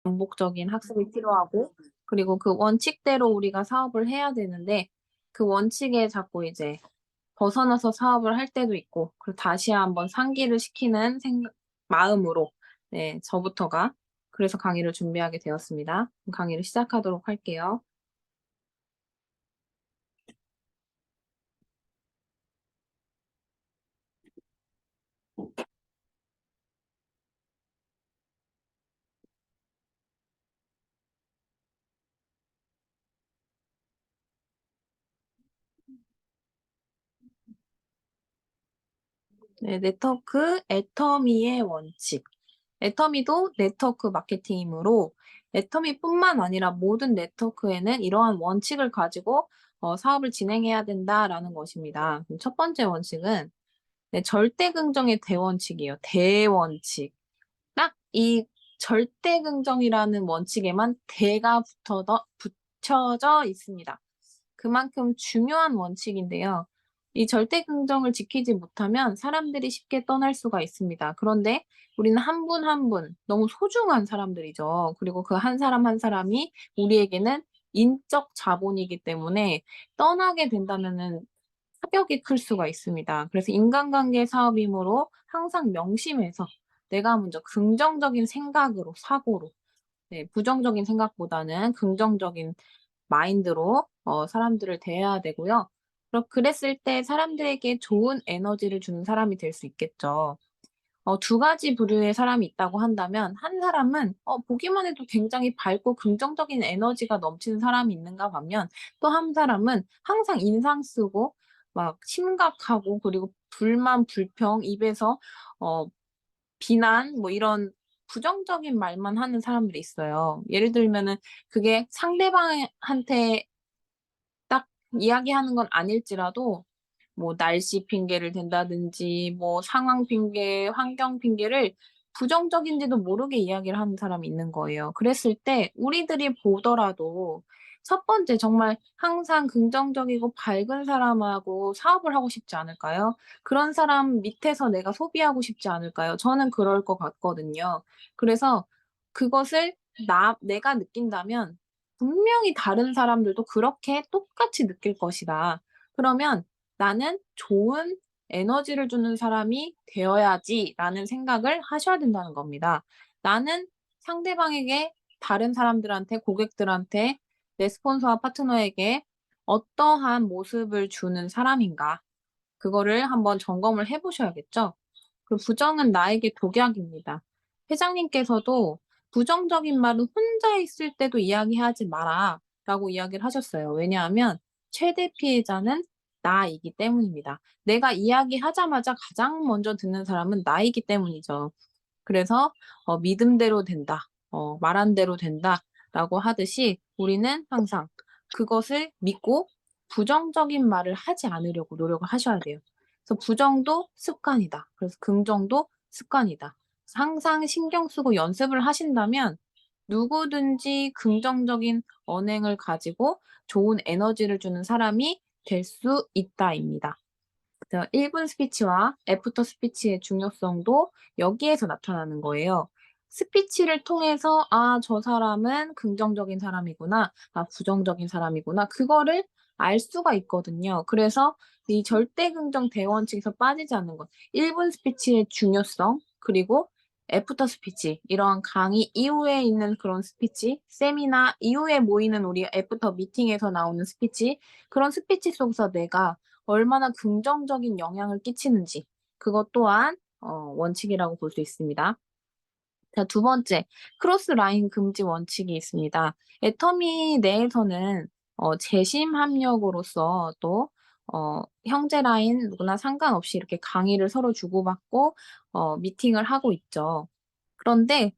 반복적인 학습이 필요하고, 그리고 그 원칙대로 우리가 사업을 해야 되는데 그 원칙에 자꾸 이제 벗어나서 사업을 할 때도 있고, 그리고 다시 한번 상기를 시키는 생각 마음으로, 네, 저부터가 그래서 강의를 준비하게 되었습니다. 강의를 시작하도록 할게요. 네, 네트워크 애터미의 원칙. 애터미도 네트워크 마케팅이므로 애터미뿐만 아니라 모든 네트워크에는 이러한 원칙을 가지고 사업을 진행해야 된다라는 것입니다. 그럼 첫 번째 원칙은, 네, 절대 긍정의 대원칙이에요. 대원칙. 딱 이 절대 긍정이라는 원칙에만 대가 붙여져 있습니다. 그만큼 중요한 원칙인데요. 이 절대 긍정을 지키지 못하면 사람들이 쉽게 떠날 수가 있습니다. 그런데 우리는 한 분 한 분 너무 소중한 사람들이죠. 그리고 그 한 사람 한 사람이 우리에게는 인적 자본이기 때문에 떠나게 된다면은 타격이 클 수가 있습니다. 그래서 인간관계 사업이므로 항상 명심해서 내가 먼저 긍정적인 생각으로, 사고로, 네, 부정적인 생각보다는 긍정적인 마인드로 사람들을 대해야 되고요. 그랬을 때 사람들에게 좋은 에너지를 주는 사람이 될 수 있겠죠. 두 가지 부류의 사람이 있다고 한다면, 한 사람은 보기만 해도 굉장히 밝고 긍정적인 에너지가 넘치는 사람이 있는가 반면, 또 한 사람은 항상 인상 쓰고 막 심각하고, 그리고 불만, 불평, 입에서 어 비난 뭐 이런 부정적인 말만 하는 사람들이 있어요. 예를 들면은 그게 상대방한테 딱 이야기하는 건 아닐지라도 뭐 날씨 핑계를 댄다든지 뭐 상황 핑계, 환경 핑계를 부정적인지도 모르게 이야기를 하는 사람이 있는 거예요. 그랬을 때 우리들이 보더라도 첫 번째 정말 항상 긍정적이고 밝은 사람하고 사업을 하고 싶지 않을까요? 그런 사람 밑에서 내가 소비하고 싶지 않을까요? 저는 그럴 것 같거든요. 그래서 그것을 내가 느낀다면 분명히 다른 사람들도 그렇게 똑같이 느낄 것이다. 그러면 '나는 좋은 에너지를 주는 사람이 되어야지.'라는 생각을 하셔야 된다는 겁니다. 나는 상대방에게, 다른 사람들한테, 고객들한테, 내 스폰서와 파트너에게 어떠한 모습을 주는 사람인가, 그거를 한번 점검을 해 보셔야겠죠. 그 "부정은 나에게 독약입니다." 회장님께서도 "부정적인 말은 혼자 있을 때도 이야기하지 마라."라고 이야기를 하셨어요. 왜냐하면 최대 피해자는 나이기 때문입니다. 내가 이야기하자마자 가장 먼저 듣는 사람은 나이기 때문이죠. 그래서 "믿음대로 된다. 말한 대로 된다."라고 하듯이 우리는 항상 그것을 믿고 부정적인 말을 하지 않으려고 노력을 하셔야 돼요. 그래서 부정도 습관이다. 그래서 긍정도 습관이다. 그래서 항상 신경 쓰고 연습을 하신다면 누구든지 긍정적인 언행을 가지고 좋은 에너지를 주는 사람이 될 수 있다입니다. 그래서 1분 스피치와 애프터 스피치의 중요성도 여기에서 나타나는 거예요. 스피치를 통해서 '아, 저 사람은 긍정적인 사람이구나. 아, 부정적인 사람이구나.' 그거를 알 수가 있거든요. 그래서 이 절대 긍정 대원칙에서 빠지지 않는 것. 1분 스피치의 중요성, 그리고 애프터 스피치, 이러한 강의 이후에 있는 그런 스피치, 세미나 이후에 모이는 우리 애프터 미팅에서 나오는 스피치, 그런 스피치 속에서 내가 얼마나 긍정적인 영향을 끼치는지, 그것 또한 원칙이라고 볼 수 있습니다. 자, 두 번째, 크로스 라인 금지 원칙이 있습니다. 애터미 내에서는 재심 합력으로서 또 형제 라인 누구나 상관없이 이렇게 강의를 서로 주고받고 미팅을 하고 있죠. 그런데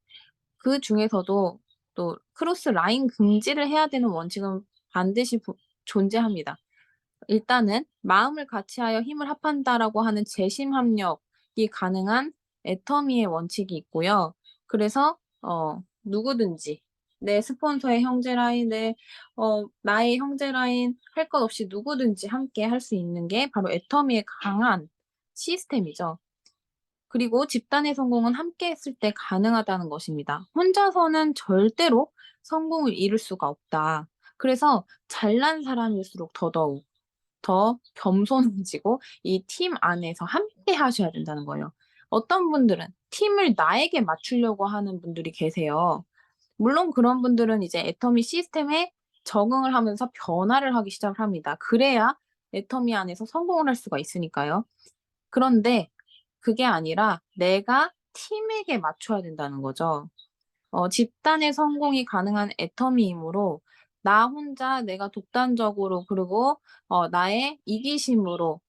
그중에서도 또 크로스 라인 금지를 해야 되는 원칙은 반드시 존재합니다. 일단은 "마음을 같이하여 힘을 합한다."라고 하는 재심 합력이 가능한 애터미의 원칙이 있고요. 그래서 누구든지 내 스폰서의 형제 라인, 나의 형제 라인 할 것 없이 누구든지 함께 할 수 있는 게 바로 애터미의 강한 시스템이죠. 그리고 집단의 성공은 함께 했을 때 가능하다는 것입니다. 혼자서는 절대로 성공을 이룰 수가 없다. 그래서 잘난 사람일수록 더더욱 더 겸손해지고 이 팀 안에서 함께 하셔야 된다는 거예요. 어떤 분들은 팀을 나에게 맞추려고 하는 분들이 계세요. 물론 그런 분들은 이제 애터미 시스템에 적응을 하면서 변화를 하기 시작을 합니다. 그래야 애터미 안에서 성공을 할 수가 있으니까요. 그런데 그게 아니라 내가 팀에게 맞춰야 된다는 거죠. 집단의 성공이 가능한 애터미이므로 나 혼자 내가 독단적으로 그리고 나의 이기심으로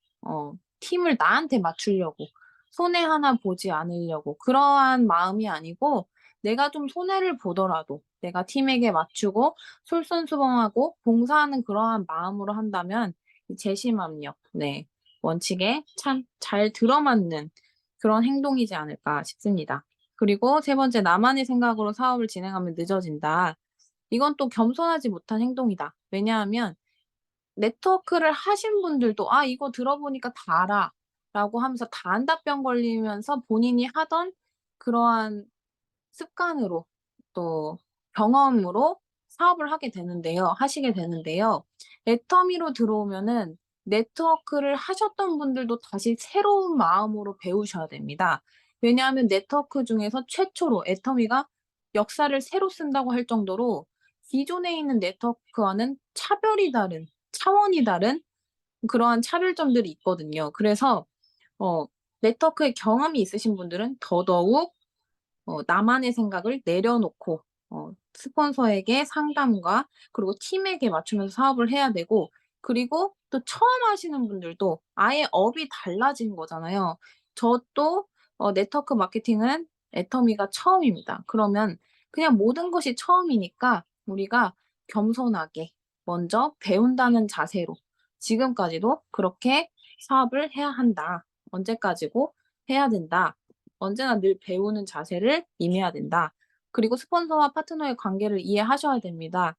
팀을 나한테 맞추려고 손해 하나 보지 않으려고 그러한 마음이 아니고 내가 좀 손해를 보더라도 내가 팀에게 맞추고 솔선수범하고 봉사하는 그러한 마음으로 한다면 이 재심합력 네 원칙에 참 잘 들어맞는 그런 행동이지 않을까 싶습니다. 그리고 세 번째 "나만의 생각으로 사업을 진행하면 늦어진다." 이건 또 겸손하지 못한 행동이다. 왜냐하면 네트워크를 하신 분들도 "아 이거 들어보니까 다 알아."라고 하면서 다 안다병 걸리면서 본인이 하던 그러한 습관으로 또 경험으로 사업을 하시게 되는데요. 애터미로 들어오면은 네트워크를 하셨던 분들도 다시 새로운 마음으로 배우셔야 됩니다. 왜냐하면 네트워크 중에서 최초로 애터미가 역사를 새로 쓴다고 할 정도로 기존에 있는 네트워크와는 차별이 다른 차원이 다른 그러한 차별점들이 있거든요. 그래서 어 네트워크에 경험이 있으신 분들은 더더욱 나만의 생각을 내려놓고 스폰서에게 상담과 그리고 팀에게 맞추면서 사업을 해야 되고 그리고 또 처음 하시는 분들도 아예 업이 달라진 거잖아요. 저도 네트워크 마케팅은 애터미가 처음입니다. 그러면 그냥 모든 것이 처음이니까 우리가 겸손하게 먼저 배운다는 자세로 지금까지도 그렇게 사업을 해야 한다. 언제까지고 해야 된다. 언제나 늘 배우는 자세를 임해야 된다. 그리고 스폰서와 파트너의 관계를 이해하셔야 됩니다.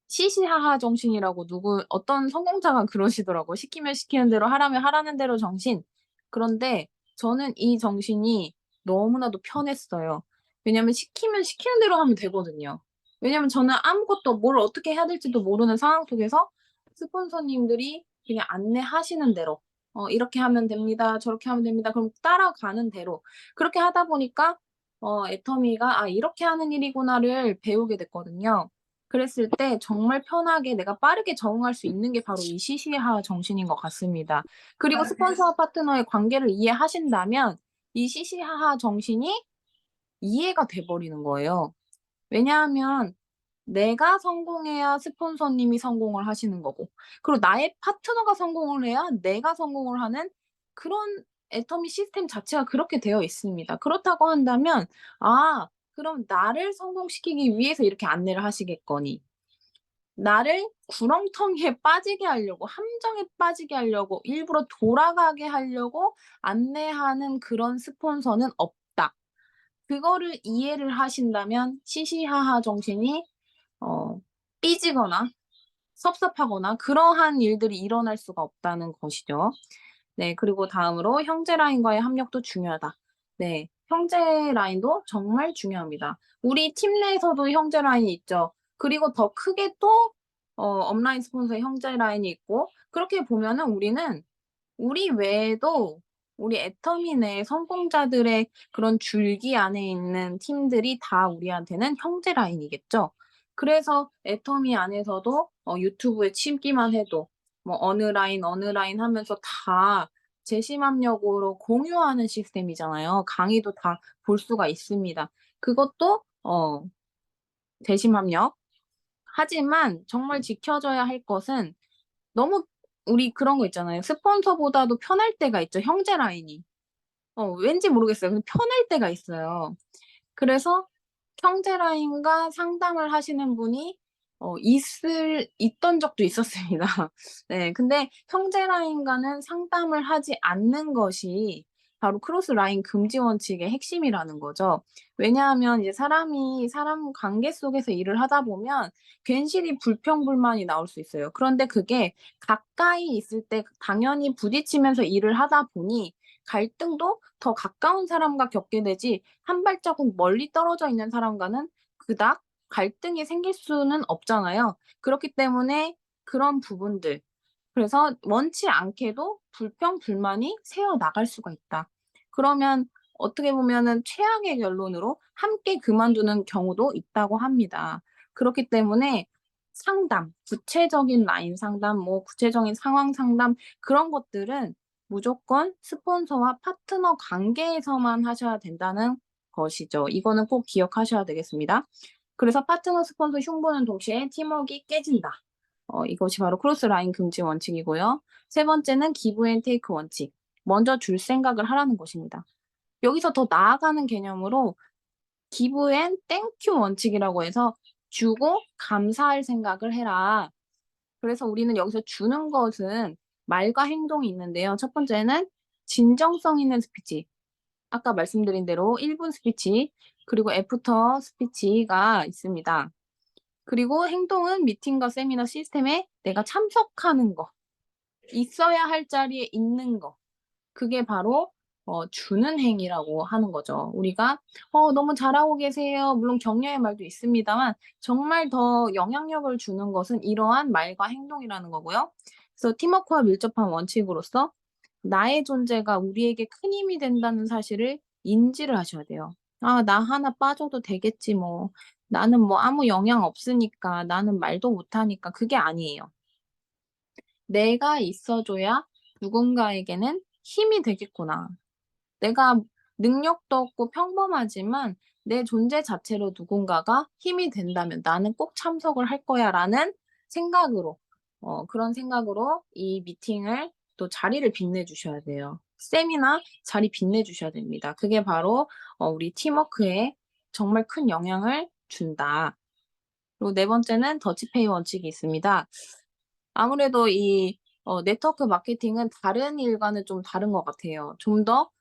시시하하 정신이라고 어떤 성공자가 그러시더라고요. 시키면 시키는 대로 하라면 하라는 대로 정신. 그런데 저는 이 정신이 너무나도 편했어요. 왜냐하면 시키면 시키는 대로 하면 되거든요. 왜냐하면 저는 아무것도 뭘 어떻게 해야 될지도 모르는 상황 속에서 스폰서님들이 그냥 안내하시는 대로 "이렇게 하면 됩니다. 저렇게 하면 됩니다." 그럼 따라가는 대로 그렇게 하다 보니까 애터미가 '아 이렇게 하는 일이구나.'를 배우게 됐거든요. 그랬을 때 정말 편하게 내가 빠르게 적응할 수 있는 게 바로 이 시시하 정신인 것 같습니다. 그리고 스폰서와 파트너의 관계를 이해하신다면 이 시시하하 정신이 이해가 돼 버리는 거예요. 왜냐하면 내가 성공해야 스폰서님이 성공을 하시는 거고 그리고 나의 파트너가 성공을 해야 내가 성공을 하는 그런 애터미 시스템 자체가 그렇게 되어 있습니다. 그렇다고 한다면 '아 그럼 나를 성공시키기 위해서 이렇게 안내를 하시겠거니 나를 구렁텅이에 빠지게 하려고 함정에 빠지게 하려고 일부러 돌아가게 하려고 안내하는 그런 스폰서는 없다.' 그거를 이해를 하신다면 시시하하 정신이 어 삐지거나 섭섭하거나 그러한 일들이 일어날 수가 없다는 것이죠. 네 그리고 다음으로 "형제 라인과의 협력도 중요하다." 네. 형제 라인도 정말 중요합니다. 우리 팀 내에서도 형제 라인이 있죠. 그리고 더 크게 또 업라인 스폰서의 형제 라인이 있고 그렇게 보면은 우리는 우리 외에도 우리 애터미 내 성공자들의 그런 줄기 안에 있는 팀들이 다 우리한테는 형제 라인이겠죠. 그래서 애터미 안에서도 유튜브에 치기만 해도 뭐 어느 라인 하면서 다 재심합력으로 공유하는 시스템이잖아요. 강의도 다 볼 수가 있습니다. 그것도 재심합력. 하지만 정말 지켜져야 할 것은 너무 우리 그런 거 있잖아요. 스폰서보다도 편할 때가 있죠, 형제 라인이. 왠지 모르겠어요. 근데 편할 때가 있어요. 그래서 형제 라인과 상담을 하시는 분이 있던 적도 있었습니다. 네. 근데 형제 라인과는 상담을 하지 않는 것이 바로 크로스 라인 금지 원칙의 핵심이라는 거죠. 왜냐하면 이제 사람이 사람 관계 속에서 일을 하다 보면 괜시리 불평불만이 나올 수 있어요. 그런데 그게 가까이 있을 때 당연히 부딪히면서 일을 하다 보니 갈등도 더 가까운 사람과 겪게 되지 한 발자국 멀리 떨어져 있는 사람과는 그닥 갈등이 생길 수는 없잖아요. 그렇기 때문에 그런 부분들, 그래서 원치 않게도 불평 불만이 새어 나갈 수가 있다. 그러면 어떻게 보면은 최악의 결론으로 함께 그만두는 경우도 있다고 합니다. 그렇기 때문에 상담, 구체적인 라인 상담, 뭐 구체적인 상황 상담, 그런 것들은 무조건 스폰서와 파트너 관계에서만 하셔야 된다는 것이죠. 이거는 꼭 기억하셔야 되겠습니다. 그래서 파트너 스폰서 흉보는 동시에 팀워크가 깨진다. 이것이 바로 크로스 라인 금지 원칙이고요. 세 번째는 기브 앤 테이크 원칙. 먼저 줄 생각을 하라는 것입니다. 여기서 더 나아가는 개념으로 기브 앤 땡큐 원칙이라고 해서 주고 감사할 생각을 해라. 그래서 우리는 여기서 주는 것은 말과 행동이 있는데요. 첫 번째는 진정성 있는 스피치. 아까 말씀드린 대로 1분 스피치, 그리고 애프터 스피치가 있습니다. 그리고 행동은 미팅과 세미나 시스템에 내가 참석하는 거, 있어야 할 자리에 있는 거. 그게 바로 주는 행위라고 하는 거죠. 우리가 "너무 잘하고 계세요." 물론 격려의 말도 있습니다만 정말 더 영향력을 주는 것은 이러한 말과 행동이라는 거고요. 그래서 팀워크와 밀접한 원칙으로서 나의 존재가 우리에게 큰 힘이 된다는 사실을 인지를 하셔야 돼요. '아 나 하나 빠져도 되겠지 뭐. 나는 뭐 아무 영향 없으니까. 나는 말도 못하니까.' 그게 아니에요. 내가 있어 줘야 누군가에게는 힘이 되겠구나. 내가 능력도 없고 평범하지만 내 존재 자체로 누군가가 힘이 된다면 '나는 꼭 참석을 할 거야.'라는 생각으로, 그런 생각으로 이 미팅을 또 자리를 빛내 주셔야 돼요. 세미나 자리 빛내 주셔야 됩니다. 그게 바로 우리 팀워크에 정말 큰 영향을 준다. 그리고 네 번째는 더치페이 원칙이 있습니다. 아무래도 이 네트워크 마케팅은 다른 일과는 좀 다른 것 같아요. 좀 더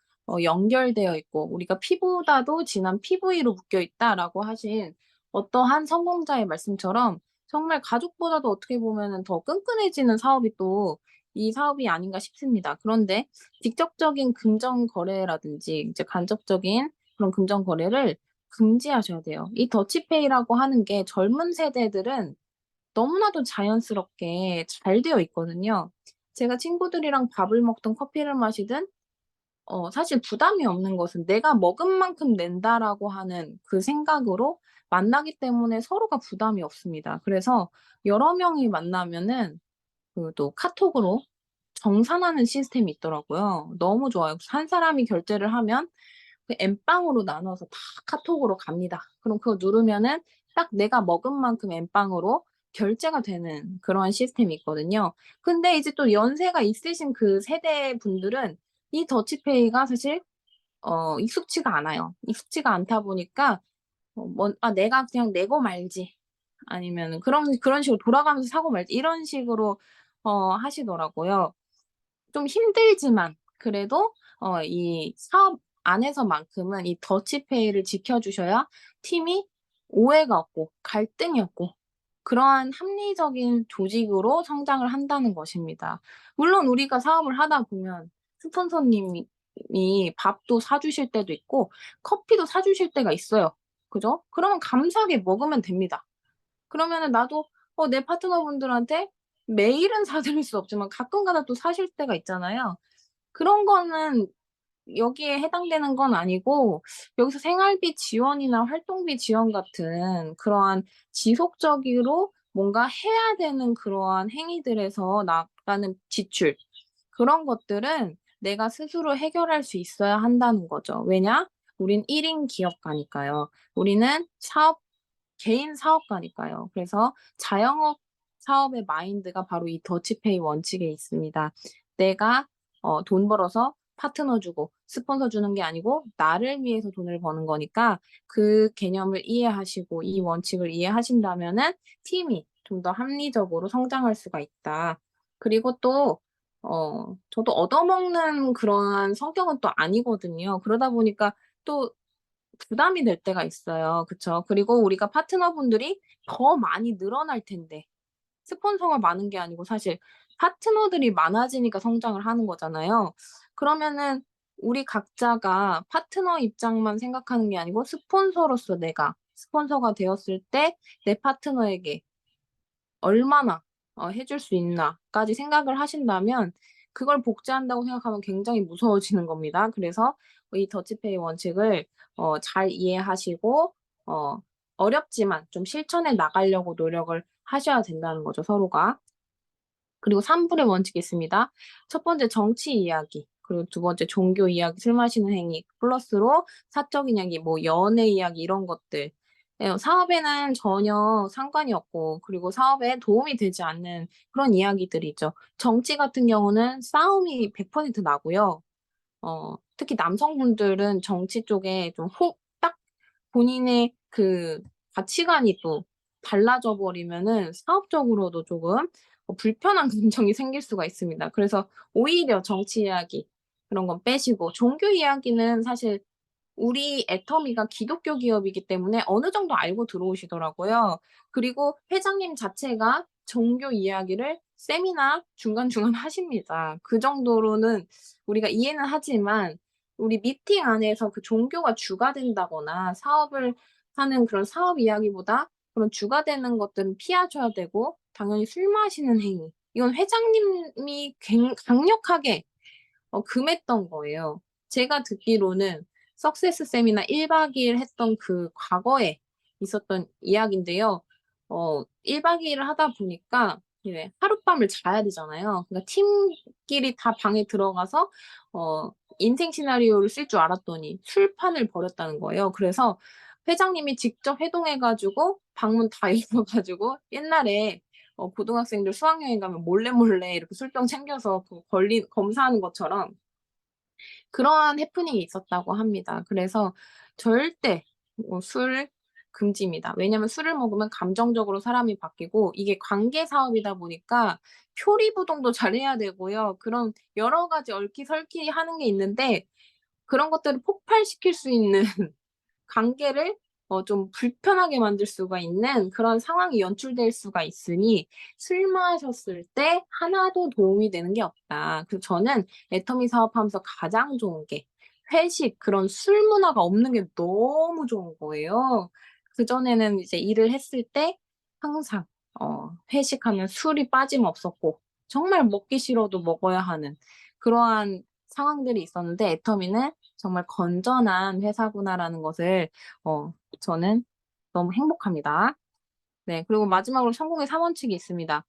연결되어 있고 우리가 "피보다도 진한 PV로 묶여 있다."라고 하신 어떠한 성공자의 말씀처럼 정말 가족보다도 어떻게 보면은 더 끈끈해지는 사업이 또 이 사업이 아닌가 싶습니다. 그런데 직접적인 금전 거래라든지 이제 간접적인 그런 금전 거래를 금지하셔야 돼요. 이 더치페이라고 하는 게 젊은 세대들은 너무나도 자연스럽게 잘 되어 있거든요. 제가 친구들이랑 밥을 먹든 커피를 마시든 사실 부담이 없는 것은 '내가 먹은 만큼 낸다.'라고 하는 그 생각으로 만나기 때문에 서로가 부담이 없습니다. 그래서 여러 명이 만나면은 그 또 카톡으로 정산하는 시스템이 있더라고요. 너무 좋아요. 그래서 한 사람이 결제를 하면 그 엠빵으로 나눠서 다 카톡으로 갑니다. 그럼 그거 누르면은 딱 내가 먹은 만큼 엠빵으로 결제가 되는 그런 시스템이 있거든요. 근데 이제 또 연세가 있으신 그 세대 분들은 이 더치페이가 사실 익숙지가 않아요. 익숙지가 않다 보니까 뭐 '아 내가 그냥 내고 말지.' 아니면은 그런 식으로 '돌아가면서 사고 말지.' 이런 식으로 하시더라고요. 좀 힘들지만 그래도 이 사업 안에서만큼은 이 더치페이를 지켜 주셔야 팀이 오해가 없고 갈등이 없고 그러한 합리적인 조직으로 성장을 한다는 것입니다. 물론 우리가 사업을 하다 보면 스폰서님이 밥도 사 주실 때도 있고 커피도 사 주실 때가 있어요. 그죠? 그러면 감사하게 먹으면 됩니다. 그러면은 나도 내 파트너분들한테 매일은 사 드릴 수 없지만 가끔가다 또 사실 때가 있잖아요. 그런 거는 여기에 해당되는 건 아니고 여기서 생활비 지원이나 활동비 지원 같은 그러한 지속적으로 뭔가 해야 되는 그러한 행위들에서 나가는 지출, 그런 것들은 내가 스스로 해결할 수 있어야 한다는 거죠. 왜냐? 우린 1인 기업가니까요. 우리는 개인 사업가니까요. 그래서 자영업 사업의 마인드가 바로 이 더치페이 원칙에 있습니다. 내가 돈 벌어서 파트너 주고 스폰서 주는 게 아니고 나를 위해서 돈을 버는 거니까 그 개념을 이해하시고 이 원칙을 이해하신다면은 팀이 좀 더 합리적으로 성장할 수가 있다. 그리고 또 저도 얻어먹는 그런 성격은 또 아니거든요. 그러다 보니까 또 부담이 될 때가 있어요. 그쵸? 그리고 우리가 파트너분들이 더 많이 늘어날 텐데 스폰서가 많은 게 아니고 사실 파트너들이 많아지니까 성장을 하는 거잖아요. 그러면은 우리 각자가 파트너 입장만 생각하는 게 아니고 스폰서로서 내가 스폰서가 되었을 때 내 파트너에게 얼마나 해줄 수 있나까지 생각을 하신다면 그걸 복제한다고 생각하면 굉장히 무서워지는 겁니다. 그래서 이 더치페이 원칙을 잘 이해하시고 어 어렵지만 좀 실천해 나가려고 노력을 하셔야 된다는 거죠, 서로가. 그리고 3 불의 원칙이 있습니다. 첫 번째 정치 이야기, 그리고 두 번째 종교 이야기, 술 마시는 행위, 플러스로 사적인 이야기, 뭐 연애 이야기 이런 것들. 예 사업에는 전혀 상관이 없고 그리고 사업에 도움이 되지 않는 그런 이야기들이죠. 정치 같은 경우는 싸움이 100% 나고요. 특히 남성분들은 정치 쪽에 좀 딱 본인의 그 가치관이 또 달라져 버리면은 사업적으로도 조금 불편한 감정이 생길 수가 있습니다. 그래서 오히려 정치 이야기 그런 건 빼시고 종교 이야기는 사실 우리 애터미가 기독교 기업이기 때문에 어느 정도 알고 들어오시더라고요. 그리고 회장님 자체가 종교 이야기를 세미나 중간중간 하십니다. 그 정도로는 우리가 이해는 하지만 우리 미팅 안에서 그 종교가 주가 된다거나 사업을 하는 그런 사업 이야기보다 그런 주가 되는 것들은 피하셔야 되고 당연히 술 마시는 행위 이건 회장님이 강력하게 금했던 거예요. 제가 듣기로는 석세스 세미나 1박 2일 했던 그 과거에 있었던 이야기인데요. 1박 2 일을 하다 보니까 이제 하룻밤을 자야 되잖아요. 그러니까 팀끼리 다 방에 들어가서 어 인생 시나리오를 쓸 줄 알았더니 술판을 벌였다는 거예요. 그래서 회장님이 직접 회동해 가지고 방문 다 열어 가지고 옛날에 고등학생들 수학여행 가면 몰래 이렇게 술병 챙겨서 그 걸리 검사하는 것처럼 그러한 해프닝이 있었다고 합니다. 그래서 절대 술 금지입니다. 왜냐하면 술을 먹으면 감정적으로 사람이 바뀌고 이게 관계 사업이다 보니까 표리부동도 잘해야 되고요. 그런 여러 가지 얽히설키 하는 게 있는데 그런 것들을 폭발시킬 수 있는 관계를 좀 불편하게 만들 수가 있는 그런 상황이 연출될 수가 있으니 '술 마셨을 때 하나도 도움이 되는 게 없다.' 그래서 저는 애터미 사업하면서 가장 좋은 게 회식 그런 술 문화가 없는 게 너무 좋은 거예요. 그전에는 이제 일을 했을 때 항상 회식하면 술이 빠짐없었고 정말 먹기 싫어도 먹어야 하는 그러한 상황들이 있었는데 애터미는 정말 '건전한 회사구나.'라는 것을 저는 너무 행복합니다. 네. 그리고 마지막으로 성공의 3 원칙이 있습니다.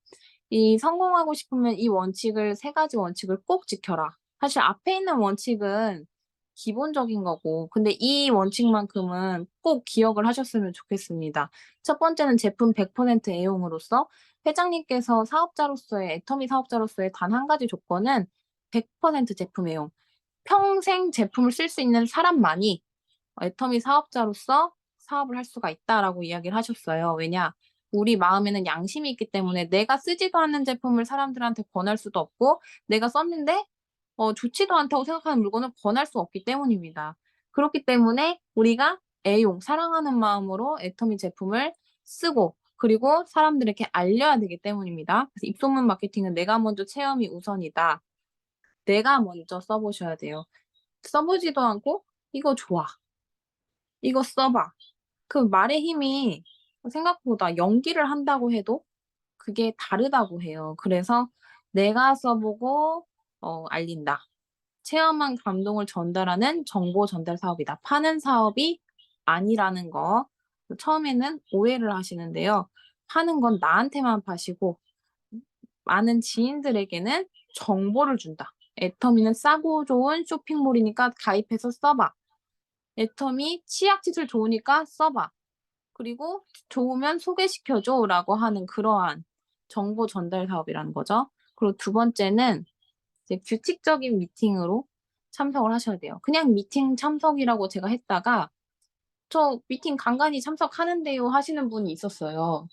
이 성공하고 싶으면 이 원칙을 3 가지 원칙을 꼭 지켜라. 사실 앞에 있는 원칙은 기본적인 거고 근데 이 원칙만큼은 꼭 기억을 하셨으면 좋겠습니다. 첫 번째는 제품 100% 애용으로서 회장님께서 사업자로서의 애터미 사업자로서의 단 1 가지 조건은 100% 제품 애용. 평생 제품을 쓸 수 있는 사람만이 애터미 사업자로서 사업을 할 수가 있다라고 이야기를 하셨어요. 왜냐? 우리 마음에는 양심이 있기 때문에 내가 쓰지도 않는 제품을 사람들한테 권할 수도 없고 내가 썼는데 좋지도 않다고 생각하는 물건을 권할 수 없기 때문입니다. 그렇기 때문에 우리가 애용, 사랑하는 마음으로 애터미 제품을 쓰고 그리고 사람들에게 알려야 되기 때문입니다. 그래서 입소문 마케팅은 '내가 먼저 체험이 우선이다.' 내가 먼저 써 보셔야 돼요. 써 보지도 않고 "이거 좋아. 이거 써 봐." 그 말의 힘이 생각보다 연기를 한다고 해도 그게 다르다고 해요. 그래서 "내가 써 보고 알린다." 체험한 감동을 전달하는 정보 전달 사업이다. 파는 사업이 아니라는 거 처음에는 오해를 하시는데요. 파는 건 나한테만 파시고 많은 지인들에게는 정보를 준다. 애터미는 싸고 좋은 쇼핑몰이니까 가입해서 써 봐. 애터미 치약 시술 좋으니까 써 봐. 그리고 "좋으면 소개시켜 줘."라고 하는 그러한 정보 전달 사업이라는 거죠. 그리고 두 번째는 이제 규칙적인 미팅으로 참석을 하셔야 돼요. 그냥 미팅 참석이라고 제가 했다가 "저 미팅 간간히 참석하는데요." 하시는 분이 있었어요.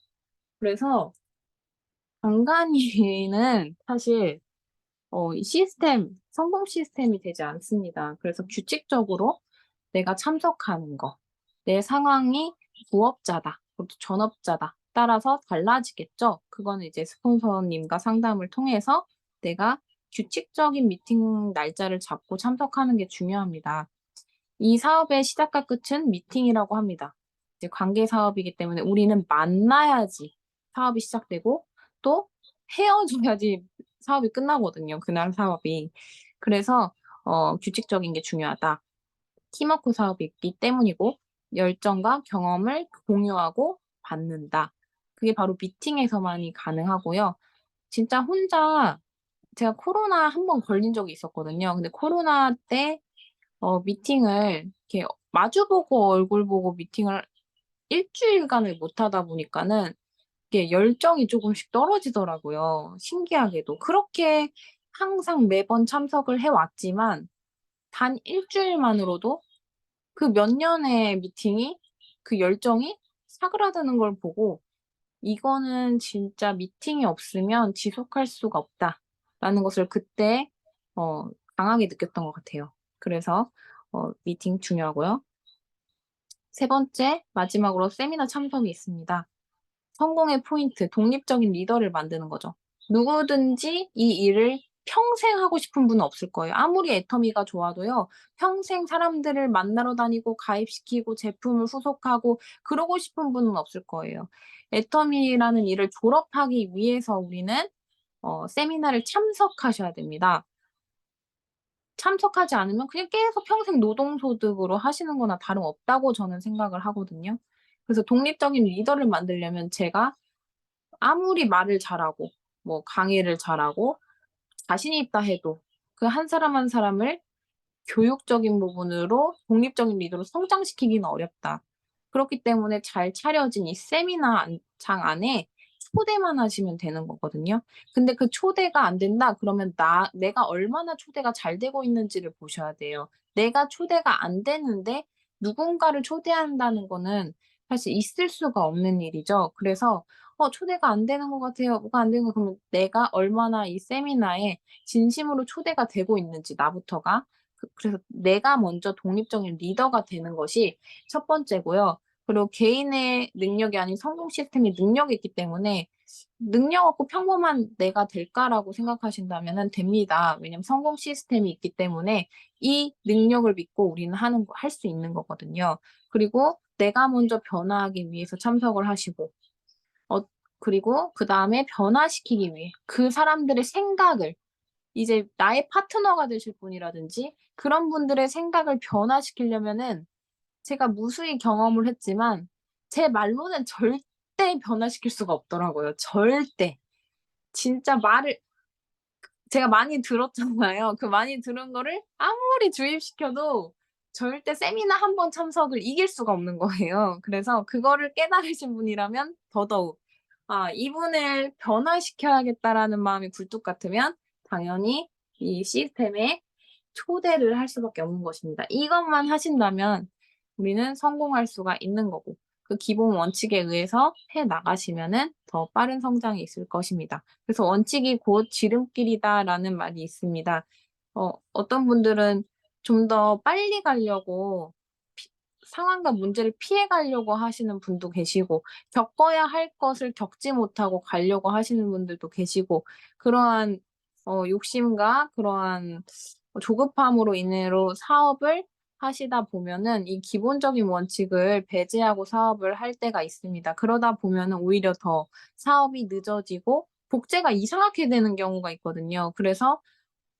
그래서 간간히는 사실 이 시스템 성공 시스템이 되지 않습니다. 그래서 규칙적으로 내가 참석하는 거, 내 상황이 부업자다, 그것도 전업자다 따라서 달라지겠죠. 그거는 이제 스폰서님과 상담을 통해서 내가 규칙적인 미팅 날짜를 잡고 참석하는 게 중요합니다. 이 사업의 시작과 끝은 미팅이라고 합니다. 이제 관계 사업이기 때문에 우리는 만나야지 사업이 시작되고 또 헤어져야지 사업이 끝나거든요, 그날 사업이. 그래서 규칙적인 게 중요하다. 팀워크 사업이 있기 때문이고 열정과 경험을 공유하고 받는다. 그게 바로 미팅에서만이 가능하고요. 진짜 혼자 제가 코로나 한 번 걸린 적이 있었거든요. 근데 코로나 때 미팅을 이렇게 마주 보고 얼굴 보고 미팅을 일 주일간을 못 하다 보니까는 이게 열정이 조금씩 떨어지더라고요, 신기하게도. 그렇게 항상 매번 참석을 해 왔지만 단 일 주일만으로도 그 몇 년의 미팅이 그 열정이 사그라드는 걸 보고 '이거는 진짜 미팅이 없으면 지속할 수가 없다.'라는 것을 그때 어 강하게 느꼈던 것 같아요. 그래서 미팅 중요하고요. 세 번째 마지막으로 세미나 참석이 있습니다. 성공의 포인트, 독립적인 리더를 만드는 거죠. 누구든지 이 일을 평생 하고 싶은 분은 없을 거예요. 아무리 애터미가 좋아도요. 평생 사람들을 만나러 다니고 가입시키고 제품을 후속하고 그러고 싶은 분은 없을 거예요. 애터미라는 일을 졸업하기 위해서 우리는 세미나를 참석하셔야 됩니다. 참석하지 않으면 그냥 계속 평생 노동소득으로 하시는 거나 다름없다고 저는 생각을 하거든요. 그래서 독립적인 리더를 만들려면 제가 아무리 말을 잘하고 뭐 강의를 잘하고 자신이 있다 해도 그 한 사람 한 사람을 교육적인 부분으로 독립적인 리더로 성장시키기는 어렵다. 그렇기 때문에 잘 차려진 이 세미나 장 안에 초대만 하시면 되는 거거든요. 근데 그 초대가 안 된다 그러면 내가 얼마나 초대가 잘 되고 있는지를 보셔야 돼요. 내가 초대가 안 되는데 누군가를 초대한다는 거는 사실 있을 수가 없는 일이죠. 그래서 초대가 안 되는 것 같아요. 뭐가 안 되는 거 그러면 내가 얼마나 이 세미나에 진심으로 초대가 되고 있는지 나부터가 그래서 내가 먼저 독립적인 리더가 되는 것이 첫 번째고요. 그리고 개인의 능력이 아닌 성공 시스템의 능력이 있기 때문에 '능력 없고 평범한 내가 될까?'라고 생각하신다면은 됩니다. 왜냐면 성공 시스템이 있기 때문에 이 능력을 믿고 우리는 할 수 있는 거거든요. 그리고 내가 먼저 변화하기 위해서 참석을 하시고 어 그리고 그다음에 변화시키기 위해 그 사람들의 생각을 이제 나의 파트너가 되실 분이라든지 그런 분들의 생각을 변화시키려면은 제가 무수히 경험을 했지만 제 말로는 절대 변화시킬 수가 없더라고요, 절대. 진짜 말을 제가 많이 들었잖아요. 그 많이 들은 거를 아무리 주입시켜도 절대 세미나 한 번 참석을 이길 수가 없는 거예요. 그래서 그거를 깨달으신 분이라면 더더욱 '아 이분을 변화시켜야겠다.'라는 마음이 굴뚝 같으면 당연히 이 시스템에 초대를 할 수밖에 없는 것입니다. 이것만 하신다면 우리는 성공할 수가 있는 거고 그 기본 원칙에 의해서 해 나가시면은 더 빠른 성장이 있을 것입니다. 그래서 "원칙이 곧 지름길이다."라는 말이 있습니다. 어떤 분들은 좀 더 빨리 가려고 피 상황과 문제를 피해 가려고 하시는 분도 계시고 겪어야 할 것을 겪지 못하고 가려고 하시는 분들도 계시고 그러한 욕심과 그러한 조급함으로 인해로 사업을 하시다 보면은 이 기본적인 원칙을 배제하고 사업을 할 때가 있습니다. 그러다 보면은 오히려 더 사업이 늦어지고 복제가 이상하게 되는 경우가 있거든요. 그래서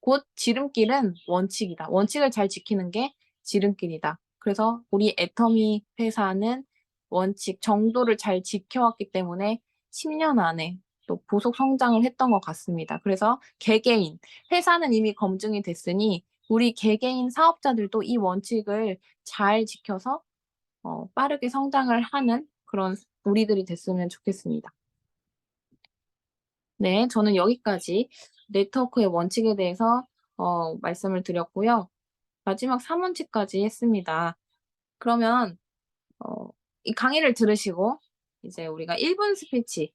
곧 지름길은 원칙이다. 원칙을 잘 지키는 게 지름길이다. 그래서 우리 애터미 회사는 원칙, 정도를 잘 지켜왔기 때문에 10년 안에 또 보속 성장을 했던 것 같습니다. 그래서 개개인, 회사는 이미 검증이 됐으니 우리 개개인 사업자들도 이 원칙을 잘 지켜서 빠르게 성장을 하는 그런 우리들이 됐으면 좋겠습니다. 네. 저는 여기까지 네트워크의 원칙에 대해서 말씀을 드렸고요. 마지막 3 원칙까지 했습니다. 그러면 어 이 강의를 들으시고 이제 우리가 1분 스피치와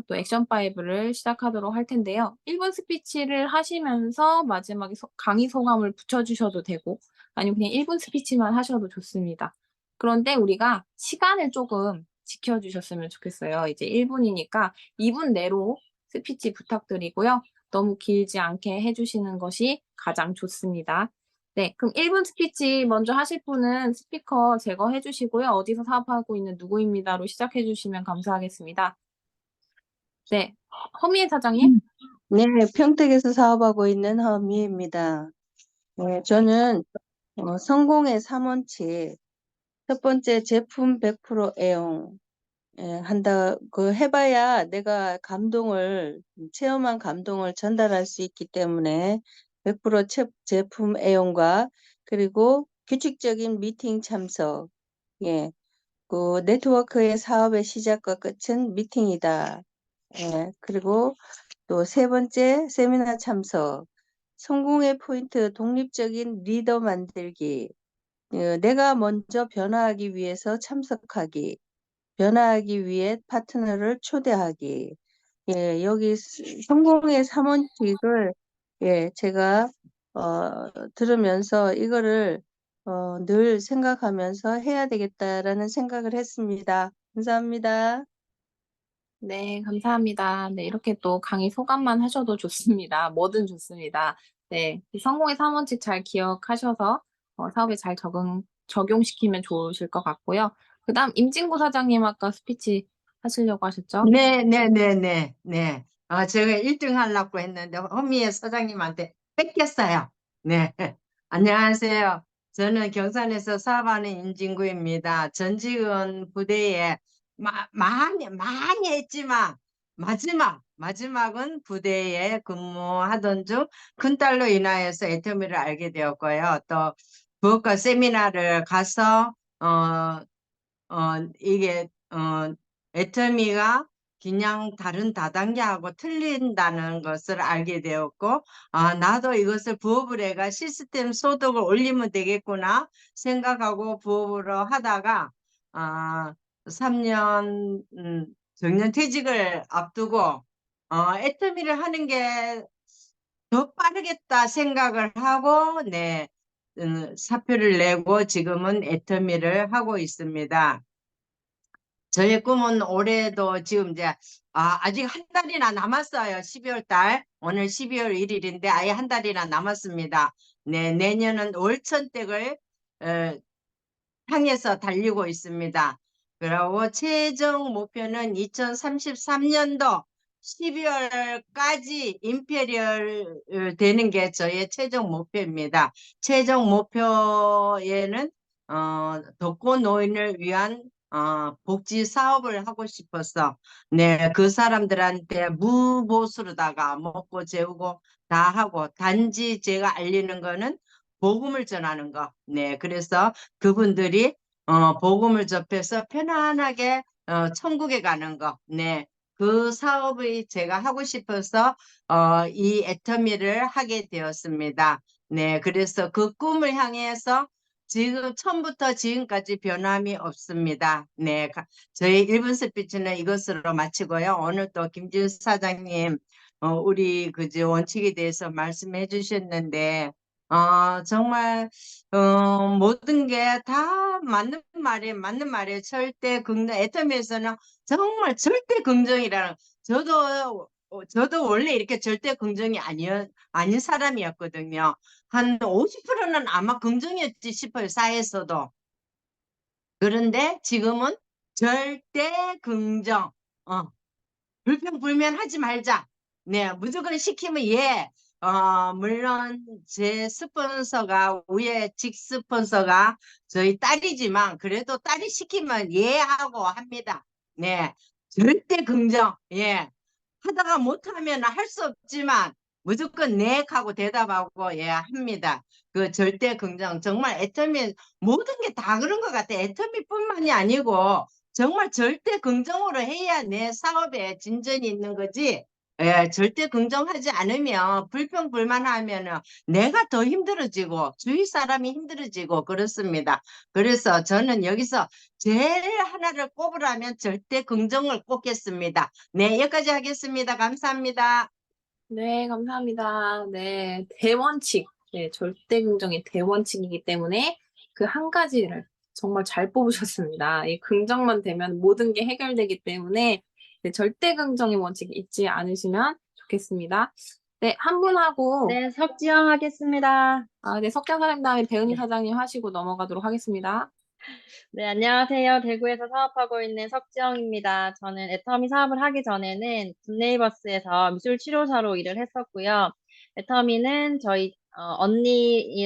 또 액션 5를 시작하도록 할 텐데요. 1분 스피치를 하시면서 마지막에 강의 소감을 붙여 주셔도 되고 아니면 그냥 1분 스피치만 하셔도 좋습니다. 그런데 우리가 시간을 쪼금 지켜 주셨으면 좋겠어요. 이제 1 분이니까 2분 내로 스피치 부탁드리고요. 너무 길지 않게 해주시는 것이 가장 좋습니다. 네, 그럼 1분 스피치 먼저 하실 분은 스피커 제거해 주시고요. 어디서 사업하고 있는 누구입니다로 시작해 주시면 감사하겠습니다. 네, 허미애 사장님. 네, 평택에서 사업하고 있는 허미입니다. 네, 저는 성공의 3원칙, 첫 번째 제품 100% 애용 한다. 해봐야 내가 체험한 감동을 전달할 수 있기 때문에 100% 제품 애용과 그리고 규칙적인 미팅 참석, 예, 네트워크의 사업의 시작과 끝은 미팅이다. 예, 그리고 또 세 번째 세미나 참석, 성공의 포인트 독립적인 리더 만들기, 내가 먼저 변화하기 위해서 참석하기, 변화하기 위해 파트너를 초대하기. 예, 여기 성공의 3원칙을 제가 들으면서 이거를 늘 생각하면서 해야 되겠다라는 생각을 했습니다. 감사합니다. 네, 감사합니다. 네, 이렇게 또 강의 소감만 하셔도 좋습니다. 뭐든 좋습니다. 네, 이 성공의 3원칙 잘 기억하셔서 사업에 잘 적용시키면 좋으실 것 같고요. 그 다음 임진구 사장님 아까 스피치 하시려고 하셨죠? 네. 제가 1등 하려고 했는데 허미애 사장님한테 뺏겼어요. 네. 안녕하세요. 저는 경산에서 사업하는 임진구입니다. 전직원 부대에 많이 했지만 마지막은 부대에 근무하던 중 큰딸로 인하여서 애터미를 알게 되었고요. 또 부엌과 세미나를 가서 이게 애터미가 그냥 다른 다단계하고 틀린다는 것을 알게 되었고, 나도 이것을 부업을 해가 시스템 소득을 올리면 되겠구나 생각하고 부업으로 하다가 3년 정년퇴직을 앞두고 애터미를 하는 게 더 빠르겠다 생각을 하고 사표를 내고 지금은 애터미를 하고 있습니다. 저의 꿈은 올해도 지금 이제 아직 한 달이나 남았어요. 12월 달. 오늘 12월 1일인데 아예 한 달이나 남았습니다. 네, 내년은 월천댁을 향해서 달리고 있습니다. 그리고 최종 목표는 2033년도 12월까지 임페리얼 되는 게 저의 최종 목표입니다. 최종 목표에는 독거 노인을 위한 복지 사업을 하고 싶어서 그 사람들한테 무보수로다가 먹고 재우고 다 하고 단지 제가 알리는 거는 복음을 전하는 거. 그래서 그분들이 복음을 접해서 편안하게 천국에 가는 거. 그 사업을 제가 하고 싶어서 이 애터미를 하게 되었습니다. 그래서 그 꿈을 향해서 지금 처음부터 지금까지 변함이 없습니다. 저희 1분 스피치는 이것으로 마치고요. 오늘 또 김지우 사장님 우리 그저 원칙에 대해서 말씀해 주셨는데 정말 모든 게 다 맞는 말이에요. 절대 긍정. 애터미에서는 정말 절대 긍정이라는, 저도 원래 이렇게 절대 긍정이 아닌 사람이었거든요. 한 50%는 아마 긍정이었지 싶어요, 사회에서도. 그런데 지금은 절대 긍정. 불평불만 하지 말자. 무조건 시키면 물론 제 스폰서가, 위에 직 스폰서가 저희 딸이지만 그래도 딸이 시키면 하고 합니다. 절대 긍정. 하다가 못하면 할 수 없지만 무조건 네 하고 대답하고 합니다. 그 절대 긍정. 정말 애터미 모든 게 다 그런 것 같아. 애터미뿐만이 아니고 정말 절대 긍정으로 해야 내 사업에 진전이 있는 거지. 절대 긍정하지 않으면 불평불만하면 내가 더 힘들어지고 주위 사람이 힘들어지고 그렇습니다. 그래서 저는 여기서 제일 하나를 꼽으라면 절대 긍정을 꼽겠습니다. 여기까지 하겠습니다. 감사합니다. 네, 감사합니다. 네, 대원칙. 네, 절대 긍정의 대원칙이기 때문에 그 한 가지를 정말 잘 뽑으셨습니다. 이 긍정만 되면 모든 게 해결되기 때문에 네, 절대 긍정의 원칙 잊지 않으시면 좋겠습니다. 네, 한 분 하고, 네, 석지영 하겠습니다. 네, 석경 사장님 다음에 배은희 네. 사장님 하시고 넘어가도록 하겠습니다. 네, 안녕하세요. 대구에서 사업하고 있는 석지영입니다. 저는 애터미 사업을 하기 전에는 굿네이버스에서 미술치료사로 일을 했었고요. 애터미는 저희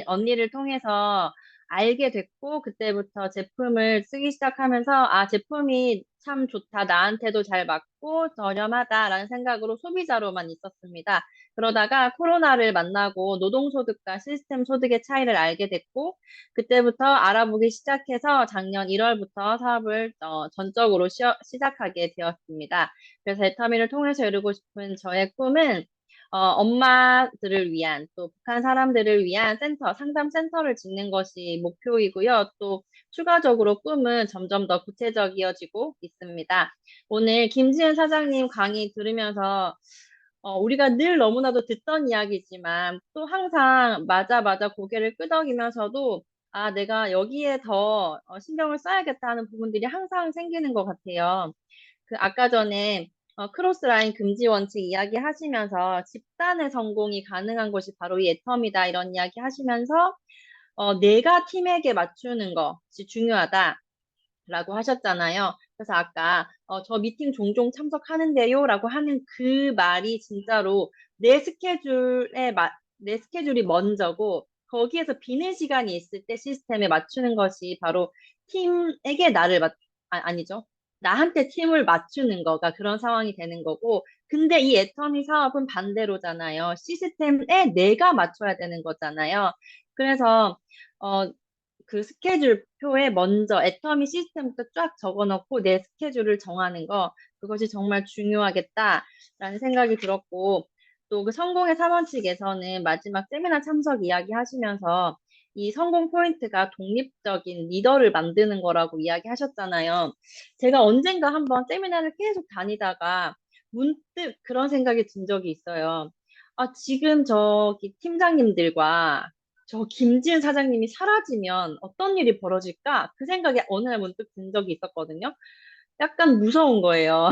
언니를 통해서 알게 됐고, 그때부터 제품을 쓰기 시작하면서, 아, 제품이 참 좋다, 나한테도 잘 맞고 저렴하다라는 생각으로 소비자로만 있었습니다. 그러다가 코로나를 만나고 노동소득과 시스템 소득의 차이를 알게 됐고, 그때부터 알아보기 시작해서 작년 1월부터 사업을 전적으로 시작하게 되었습니다. 그래서 애터미를 통해서 이루고 싶은 저의 꿈은 엄마들을 위한 또 북한 사람들을 위한 상담 센터를 짓는 것이 목표이고요. 또 추가적으로 꿈은 점점 더 구체적이어지고 있습니다. 오늘 김지은 사장님 강의 들으면서 우리가 늘 너무나도 듣던 이야기지만 또 항상 맞아 고개를 끄덕이면서도 아, 내가 여기에 더 신경을 써야겠다 하는 부분들이 항상 생기는 것 같아요. 그 아까 전에 크로스라인 금지 원칙 이야기 하시면서 집단의 성공이 가능한 것이 바로 이 애텀이다 이런 이야기 하시면서 내가 팀에게 맞추는 것이 중요하다. 라고 하셨잖아요. 그래서 아까 저 미팅 종종 참석하는데요 라고 하는 그 말이 진짜로 내 스케줄이 먼저고 거기에서 비는 시간이 있을 때 시스템에 맞추는 것이 바로 팀에게 아니죠. 나한테 팀을 맞추는 거가 그런 상황이 되는 거고 근데 이 애터미 사업은 반대로잖아요. 시스템에 내가 맞춰야 되는 거잖아요. 그래서 그 스케줄표에 먼저 애터미 시스템부터 쫙 적어놓고 내 스케줄을 정하는 거, 그것이 정말 중요하겠다라는 생각이 들었고, 또 그 성공의 3원칙에서는 마지막 세미나 참석 이야기 하시면서 이 성공 포인트가 독립적인 리더를 만드는 거라고 이야기 하셨잖아요. 제가 언젠가 한번 세미나를 계속 다니다가 문득 그런 생각이 든 적이 있어요. 아, 지금 저기 팀장님들과 저 김지은 사장님이 사라지면 어떤 일이 벌어질까? 그 생각이 어느 날 문득 든 적이 있었거든요. 약간 무서운 거예요.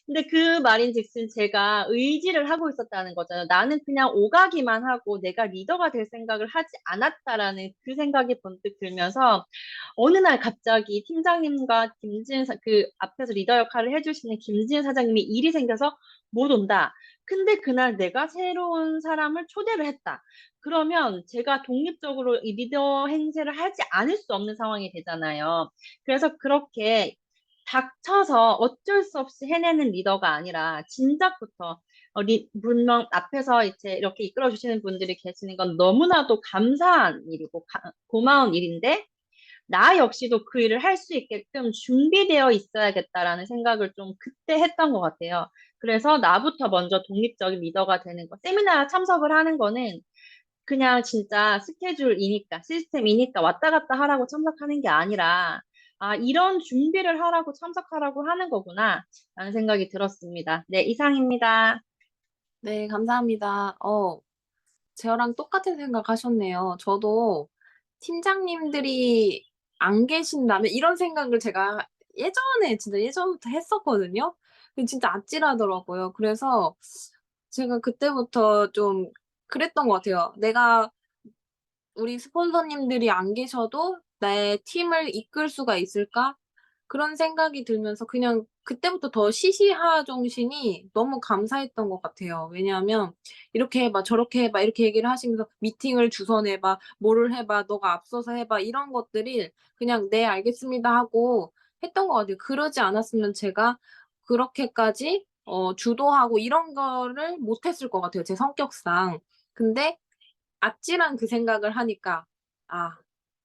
근데 그 말인즉슨 제가 의지를 하고 있었다는 거잖아요. 나는 그냥 오가기만 하고 내가 리더가 될 생각을 하지 않았다라는 그 생각이 번뜩 들면서 어느 날 갑자기 팀장님과 그 앞에서 리더 역할을 해주시는 김지은 사장님이 일이 생겨서 못 온다. 근데 그날 내가 새로운 사람을 초대를 했다. 그러면 제가 독립적으로 이 리더 행세를 하지 않을 수 없는 상황이 되잖아요. 그래서 그렇게 닥쳐서 어쩔 수 없이 해내는 리더가 아니라 진작부터 물론 앞에서 이제 이렇게 이끌어 주시는 분들이 계시는 건 너무나도 감사한 일이고 고마운 일인데 나 역시도 그 일을 할 수 있게끔 준비되어 있어야겠다라는 생각을 좀 그때 했던 것 같아요. 그래서 나부터 먼저 독립적인 리더가 되는 거. 세미나 참석을 하는 거는 그냥 진짜 스케줄이니까, 시스템이니까 왔다 갔다 하라고 참석하는 게 아니라, 아, 이런 준비를 하라고 참석하라고 하는 거구나, 라는 생각이 들었습니다. 네, 이상입니다. 네, 감사합니다. 저랑 똑같은 생각 하셨네요. 저도 팀장님들이 안 계신다면 이런 생각을 제가 진짜 예전부터 했었거든요. 근데 진짜 아찔하더라고요. 그래서 제가 그때부터 좀 그랬던 것 같아요. 우리 스폰서님들이 안 계셔도 내 팀을 이끌 수가 있을까? 그런 생각이 들면서 그냥 그때부터 더 시시하 정신이 너무 감사했던 것 같아요. 왜냐하면 "이렇게 해 봐. 저렇게 해 봐." 이렇게 얘기를 하시면서 "미팅을 주선해 봐. 뭐를 해 봐. 너가 앞서서 해 봐." 이런 것들이 그냥 "네 알겠습니다." 하고 했던 것 같아요. 그러지 않았으면 제가 그렇게까지 주도하고 이런 거를 못 했을 것 같아요, 제 성격상. 근데 아찔한 그 생각을 하니까 '아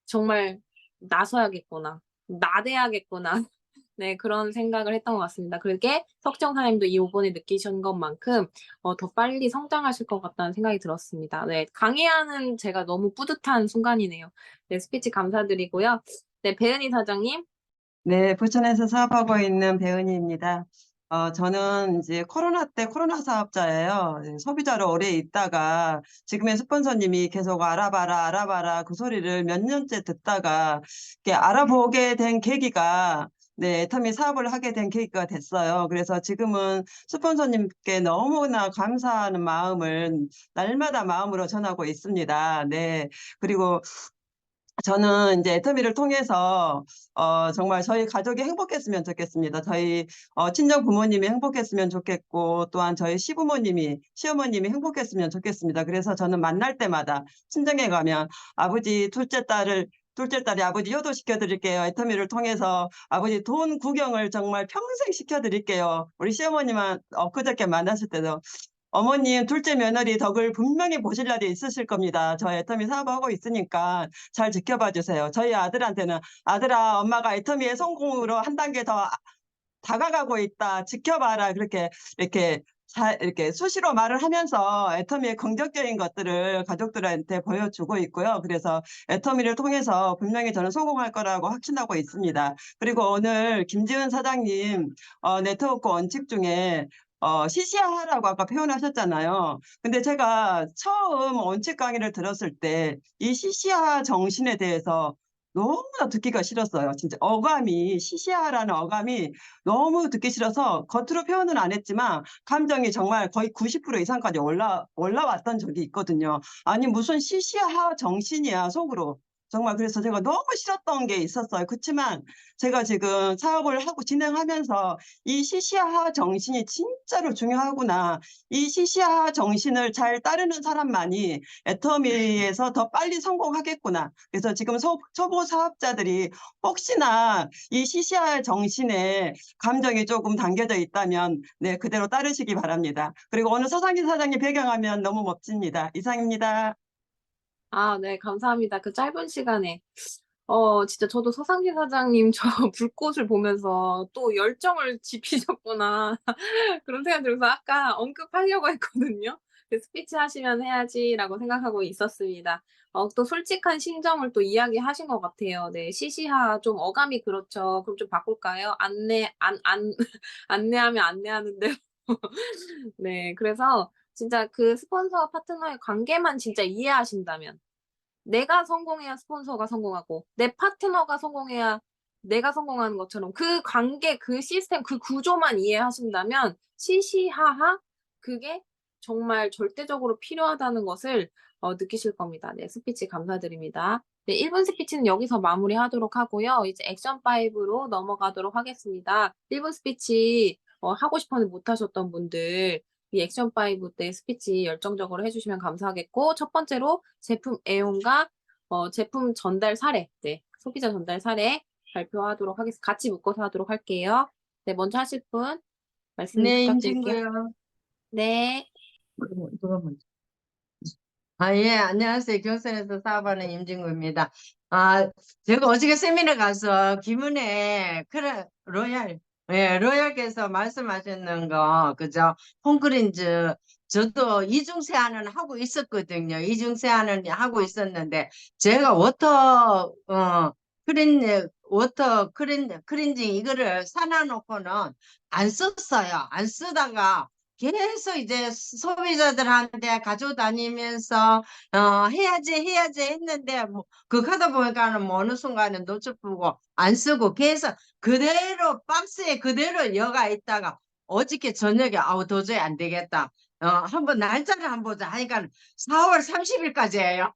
정말 나서야겠구나. 나대야겠구나.' 네 그런 생각을 했던 것 같습니다. 그게 석정 사님도 요번에 느끼신 것만큼 더 빨리 성장하실 것 같다는 생각이 들었습니다. 네 강의하는 제가 너무 뿌듯한 순간이네요. 네 스피치 감사드리고요. 네 배은희 사장님. 네, 부천에서 사업하고 있는 배은희입니다. 저는 이제 코로나 때 코로나 사업자예요. 소비자로 오래 있다가 지금의 스폰서님이 계속 알아봐라 그 소리를 몇 년째 듣다가 이렇게 알아보게 된 계기가 네, 애터미 사업을 하게 된 계기가 됐어요. 그래서 지금은 스폰서님께 너무나 감사하는 마음을 날마다 마음으로 전하고 있습니다. 네. 그리고 저는 이제 애터미를 통해서 정말 저희 가족이 행복했으면 좋겠습니다. 저희 친정 부모님이 행복했으면 좋겠고 또한 저희 시어머님이 행복했으면 좋겠습니다. 그래서 저는 만날 때마다 친정에 가면 아버지 둘째 딸이 아버지 효도시켜 드릴게요. 애터미를 통해서 아버지 돈 구경을 정말 평생 시켜 드릴게요. 우리 시어머님은 엊그저께 만났을 때도 어머님 둘째 며느리 덕을 분명히 보실 날이 있으실 겁니다. 저 애터미 사업하고 있으니까 잘 지켜봐 주세요. 저희 아들한테는 아들아 엄마가 애터미의 성공으로 한 단계 더 다가가고 있다. 지켜봐라. 이렇게 수시로 말을 하면서 애터미의 긍정적인 것들을 가족들한테 보여주고 있고요. 그래서 애터미를 통해서 분명히 저는 성공할 거라고 확신하고 있습니다. 그리고 오늘 김지은 사장님 네트워크 원칙 중에 시시하라고 아까 표현하셨잖아요. 근데 제가 처음 원칙 강의를 들었을 때 이 시시하 정신에 대해서 너무나 듣기가 싫었어요. 진짜 시시하라는 어감이 너무 듣기 싫어서 겉으로 표현은 안 했지만 감정이 정말 거의 90% 이상까지 올라왔던 적이 있거든요. 아니 무슨 시시하 정신이야 속으로. 정말 그래서 제가 너무 싫었던 게 있었어요. 그렇지만 제가 지금 사업을 하고 진행하면서 이 시시하 정신이 진짜로 중요하구나. 이 시시하 정신을 잘 따르는 사람만이 애터미에서 더 빨리 성공하겠구나. 그래서 지금 초보 사업자들이 혹시나 이 시시하 정신에 감정이 조금 담겨져 있다면 네, 그대로 따르시기 바랍니다. 그리고 오늘 서상진 사장님 배경화면 너무 멋집니다. 이상입니다. 아, 네, 감사합니다. 그 짧은 시간에. 진짜 저도 서상진 사장님 저 불꽃을 보면서 또 열정을 지피셨구나. 그런 생각이 들어서 아까 언급하려고 했거든요. 그 스피치 하시면 해야지라고 생각하고 있었습니다. 또 솔직한 심정을 또 이야기하신 것 같아요. 네, 시시하 좀 어감이 그렇죠. 그럼 좀 바꿀까요? 안내하면 안내하는 대로. 네, 그래서 진짜 그 스폰서와 파트너의 관계만 진짜 이해하신다면 내가 성공해야 스폰서가 성공하고 내 파트너가 성공해야 내가 성공하는 것처럼 그 관계, 그 시스템, 그 구조만 이해하신다면 시시하하 그게 정말 절대적으로 필요하다는 것을 느끼실 겁니다. 네, 스피치 감사드립니다. 네, 1분 스피치는 여기서 마무리하도록 하고요. 이제 액션 5로 넘어가도록 하겠습니다. 1분 스피치 하고 싶었는데 못 하셨던 분들 이 액션 5 때 스피치 열정적으로 해주시면 감사하겠고, 첫 번째로 제품 애용과 제품 전달 사례, 네, 소비자 전달 사례 발표하도록 하겠습니다. 같이 묶어서 하도록 할게요. 네, 먼저 하실 분 말씀 네, 부탁드릴게요. 임진구요. 네. 누가 먼저? 예, 안녕하세요. 경선에서 사업하는 임진구입니다. 제가 어저께 세미나 가서 김은혜 로얄께서 말씀하셨는 거, 그죠? 홈그린즈, 저도 이중세안은 하고 있었거든요. 이중세안은 하고 있었는데, 제가 크린징 이거를 사놔놓고는 안 썼어요. 안 쓰다가 계속 이제 소비자들한테 가져다니면서 해야지 했는데 뭐 그거 하다 보니까는 뭐 어느 순간에 놓쳐보고 안 쓰고 계속 그대로 박스에 그대로 여가 있다가 어저께 저녁에 도저히 안 되겠다. 한번 날짜를 한번 보자 하니까 4월 30일까지예요.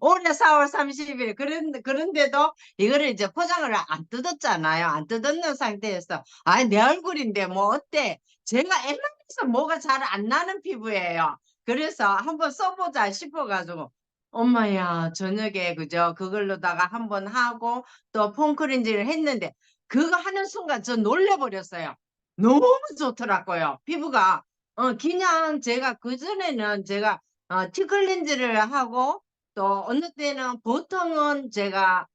올해 4월 30일. 그런데도 이거를 이제 포장을 안 뜯었잖아요. 안 뜯었는 상태에서 내 얼굴인데 뭐 어때? 제가 웬만해서 뭐가 잘 안 나는 피부예요. 그래서 한번 써보자 싶어가지고 엄마야 저녁에 그죠? 그걸로다가 한번 하고 또 폼크린징을 했는데 그거 하는 순간 저 놀래버렸어요. 너무 좋더라고요. 피부가 그냥 제가 그전에는 제가 티클렌즈를 하고 또 어느 때는 보통은 제가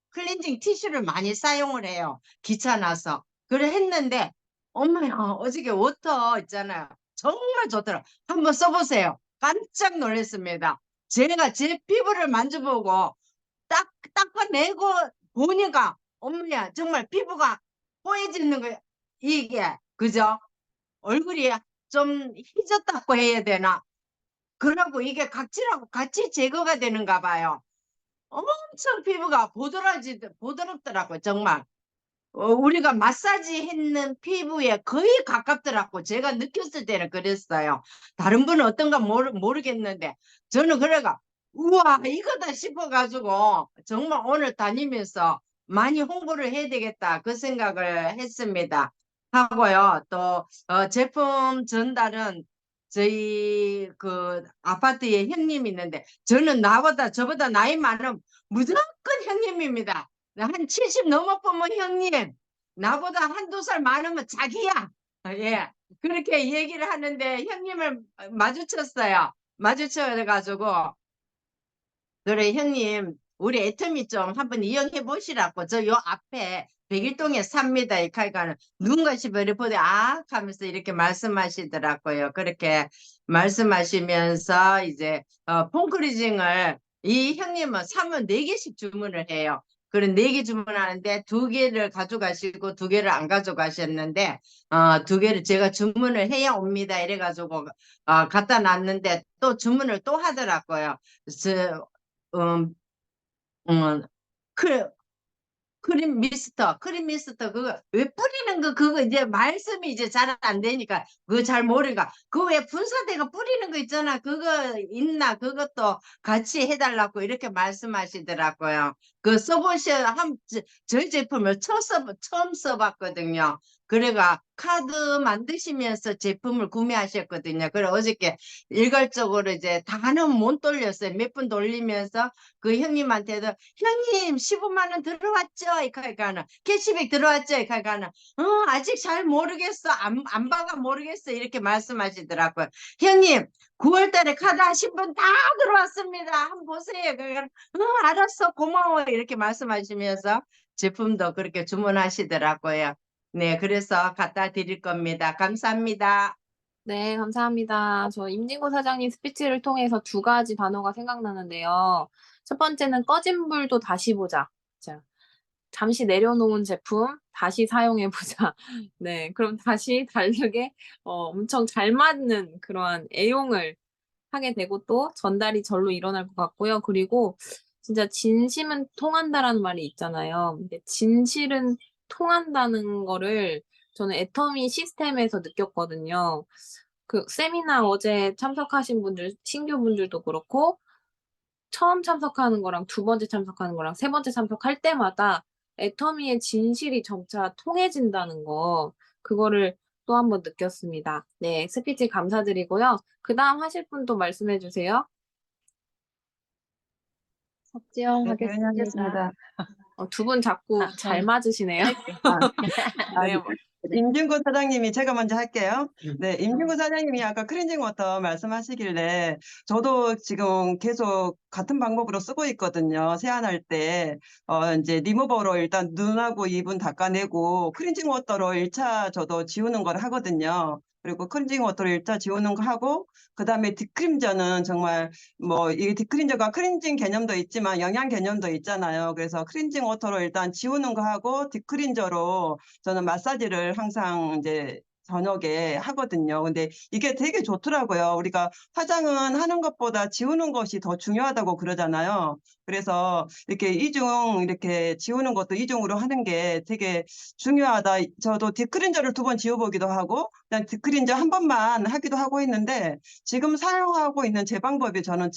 클렌징 티슈를 많이 사용을 해요. 귀찮아서. 그래 했는데 엄마야 어저께 워터 있잖아요. 정말 좋더라. 한번 써보세요. 깜짝 놀랐습니다. 제가 제 피부를 만져보고 닦아내고 보니까 엄마야 정말 피부가 뽀얘지는 거예요. 이게 그죠? 얼굴이 좀 희졌다고 해야 되나? 그러고 이게 각질하고 같이 제거가 되는가 봐요. 엄청 피부가 보드럽더라고요. 정말. 우리가 마사지 했는 피부에 거의 가깝더라고. 제가 느꼈을 때는 그랬어요. 다른 분은 어떤가 모르겠는데 저는 그래가 우와 이거다 싶어가지고 정말 오늘 다니면서 많이 홍보를 해야 되겠다 그 생각을 했습니다. 하고요. 또 제품 전달은 저희 그 아파트에 형님이 있는데 저는 저보다 나이 많은 무조건 형님입니다. 한 70 넘어보면 형님, 나보다 한두 살 많으면 자기야. 예. 그렇게 얘기를 하는데 형님을 마주쳤어요. 마주쳐가지고, 그래, 형님, 우리 애터미 좀 한번 이용해 보시라고. 저 요 앞에 백일동에 삽니다. 이 칼가는 누군가 싶어 보대 하면서 이렇게 말씀하시더라고요. 그렇게 말씀하시면서 이제 폼크리징을 이 형님은 사면 4개씩 주문을 해요. 그런 4개 주문하는데 2개를 가져가시고 2개를 안 가져가셨는데 2개를 제가 주문을 해야 옵니다. 이래가지고 갖다 놨는데 또 주문을 또 하더라고요. 그래서 음, 음, 그, 크림 미스터, 그거, 왜 뿌리는 거, 그거 이제 말씀이 이제 잘 안 되니까, 그거 잘 모르니까, 그거 왜 분사대가 뿌리는 거 있잖아, 그거 있나, 그것도 같이 해달라고 이렇게 말씀하시더라고요. 그 저희 제품을 처음 써봤거든요. 그래가 카드 만드시면서 제품을 구매하셨거든요. 그래 어저께 일괄적으로 이제 다는 못 돌렸어요. 몇 번 돌리면서 그 형님한테도 형님 15만 원 들어왔죠? 이카이카는 캐시백 들어왔죠? 이카이카는 아직 잘 모르겠어. 안 봐가 모르겠어. 이렇게 말씀하시더라고요. 형님 9월 달에 카드 하신 분 다 들어왔습니다. 한번 보세요. 그러니까 알았어. 고마워. 이렇게 말씀하시면서 제품도 그렇게 주문하시더라고요. 네, 그래서 갖다 드릴 겁니다. 감사합니다. 네, 감사합니다. 저 임진구 사장님 스피치를 통해서 2가지 단어가 생각나는데요. 첫 번째는 꺼진 불도 다시 보자. 자, 잠시 내려놓은 제품 다시 사용해 보자. 네, 그럼 다시 다르게 엄청 잘 맞는 그러한 애용을 하게 되고 또 전달이 절로 일어날 것 같고요. 그리고 진짜 진심은 통한다라는 말이 있잖아요. 근데 진실은 통한다는 거를 저는 애터미 시스템에서 느꼈거든요. 그 세미나 어제 참석하신 분들, 신규 분들도 그렇고 처음 참석하는 거랑 2번째 참석하는 거랑 3번째 참석할 때마다 애터미의 진실이 점차 통해진다는 거, 그거를 또 한 번 느꼈습니다. 네, 스피치 감사드리고요. 그 다음 하실 분 또 말씀해 주세요. 석지영 네, 하겠습니다. 하겠습니다. 2분 자꾸 잘 맞으시네요. 네, 임진구 사장님이 제가 먼저 할게요. 네, 임진구 사장님이 아까 클렌징 워터 말씀하시길래 저도 지금 계속 같은 방법으로 쓰고 있거든요. 세안할 때 이제 리무버로 일단 눈하고 입은 닦아내고 클렌징 워터로 1차 저도 지우는 걸 하거든요. 그리고 클렌징 워터로 1차 지우는 거 하고 그다음에 딥크림저는 정말 뭐 이 딥크린저가 클렌징 개념도 있지만 영양 개념도 있잖아요. 그래서 클렌징 워터로 일단 지우는 거 하고 딥크린저로 저는 마사지를 항상 이제 저녁에 하거든요. 근데 이게 되게 좋더라고요. 우리가 화장은 하는 것보다 지우는 것이 더 중요하다고 그러잖아요. 그래서 이렇게 이렇게 지우는 것도 이중으로 하는 게 되게 중요하다. 저도 딥크린저를 2번 지워보기도 하고, 그냥 딥크린저 한 번만 하기도 하고 있는데, 지금 사용하고 있는 제 방법이 저는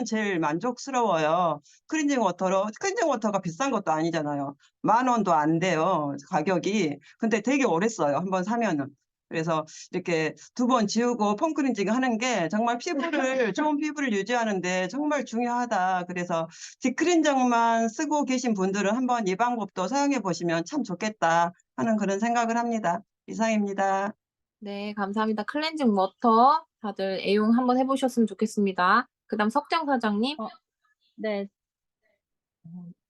제일 만족스러워요. 클렌징 워터가 비싼 것도 아니잖아요. 10,000원도 안 돼요. 가격이. 근데 되게 오래 써요. 한 번 사면은. 그래서 이렇게 2번 지우고 폼클렌징 하는 게 정말 좋은 피부를 유지하는데 정말 중요하다. 그래서 딥클렌징만 쓰고 계신 분들은 한번 이 방법도 사용해 보시면 참 좋겠다 하는 그런 생각을 합니다. 이상입니다. 네, 감사합니다. 클렌징 워터 다들 애용 한번 해보셨으면 좋겠습니다. 그 다음 석정 사장님. 네.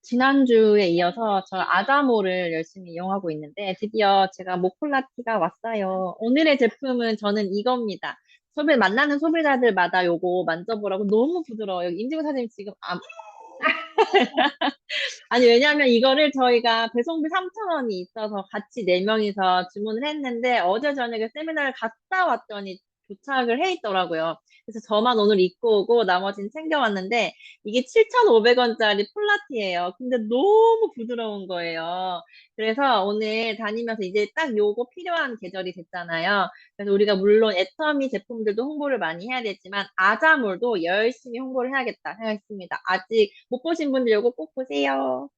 지난주에 이어서 저 아자모를 열심히 이용하고 있는데 드디어 제가 모콜라티가 왔어요. 오늘의 제품은 저는 이겁니다. 만나는 소비자들마다 요거 만져보라고 너무 부드러워요. 임지구 사장님 지금 아니 왜냐면 이거를 저희가 배송비 3,000원이 있어서 같이 4명이서 주문을 했는데 어제 저녁에 세미나를 갔다 왔더니 도착을 해 있더라고요. 그래서 저만 오늘 입고 오고 나머지는 챙겨왔는데 이게 7,500원짜리 폴라티예요. 근데 너무 부드러운 거예요. 그래서 오늘 다니면서 이제 딱 요거 필요한 계절이 됐잖아요. 그래서 우리가 물론 애터미 제품들도 홍보를 많이 해야 되지만 아자몰도 열심히 홍보를 해야겠다 생각했습니다. 아직 못 보신 분들 요거 꼭 보세요.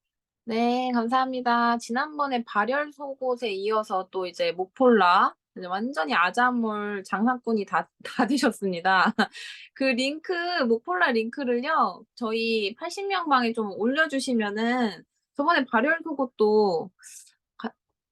네, 감사합니다. 지난번에 발열 속옷에 이어서 또 이제 목폴라, 이제 완전히 아자몰 장사꾼이 다 되셨습니다. 그 링크, 목폴라 링크를요, 저희 80명 방에 좀 올려주시면은, 저번에 발열 속옷도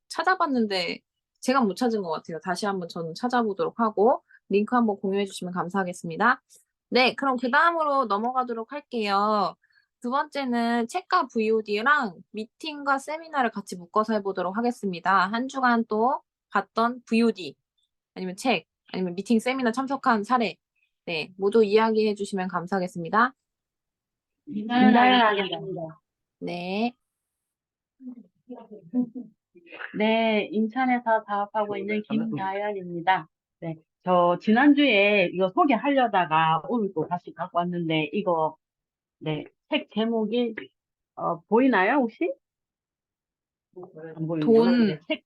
찾아봤는데, 제가 못 찾은 것 같아요. 다시 한번 저는 찾아보도록 하고, 링크 한번 공유해 주시면 감사하겠습니다. 네, 그럼 그 다음으로 넘어가도록 할게요. 두 번째는 책과 VOD랑 미팅과 세미나를 같이 묶어서 해보도록 하겠습니다. 한 주간 또 봤던 VOD, 아니면 책, 아니면 미팅, 세미나 참석한 사례, 네, 모두 이야기해 주시면 감사하겠습니다. 인사하겠습니다. 네. 네, 인천에서 사업하고 있는 김다연입니다. 네, 저 지난주에 이거 소개하려다가 오늘 또 다시 갖고 왔는데 이거 네, 책 제목이 보이나요 혹시? 안 보이는구나. 돈. 네,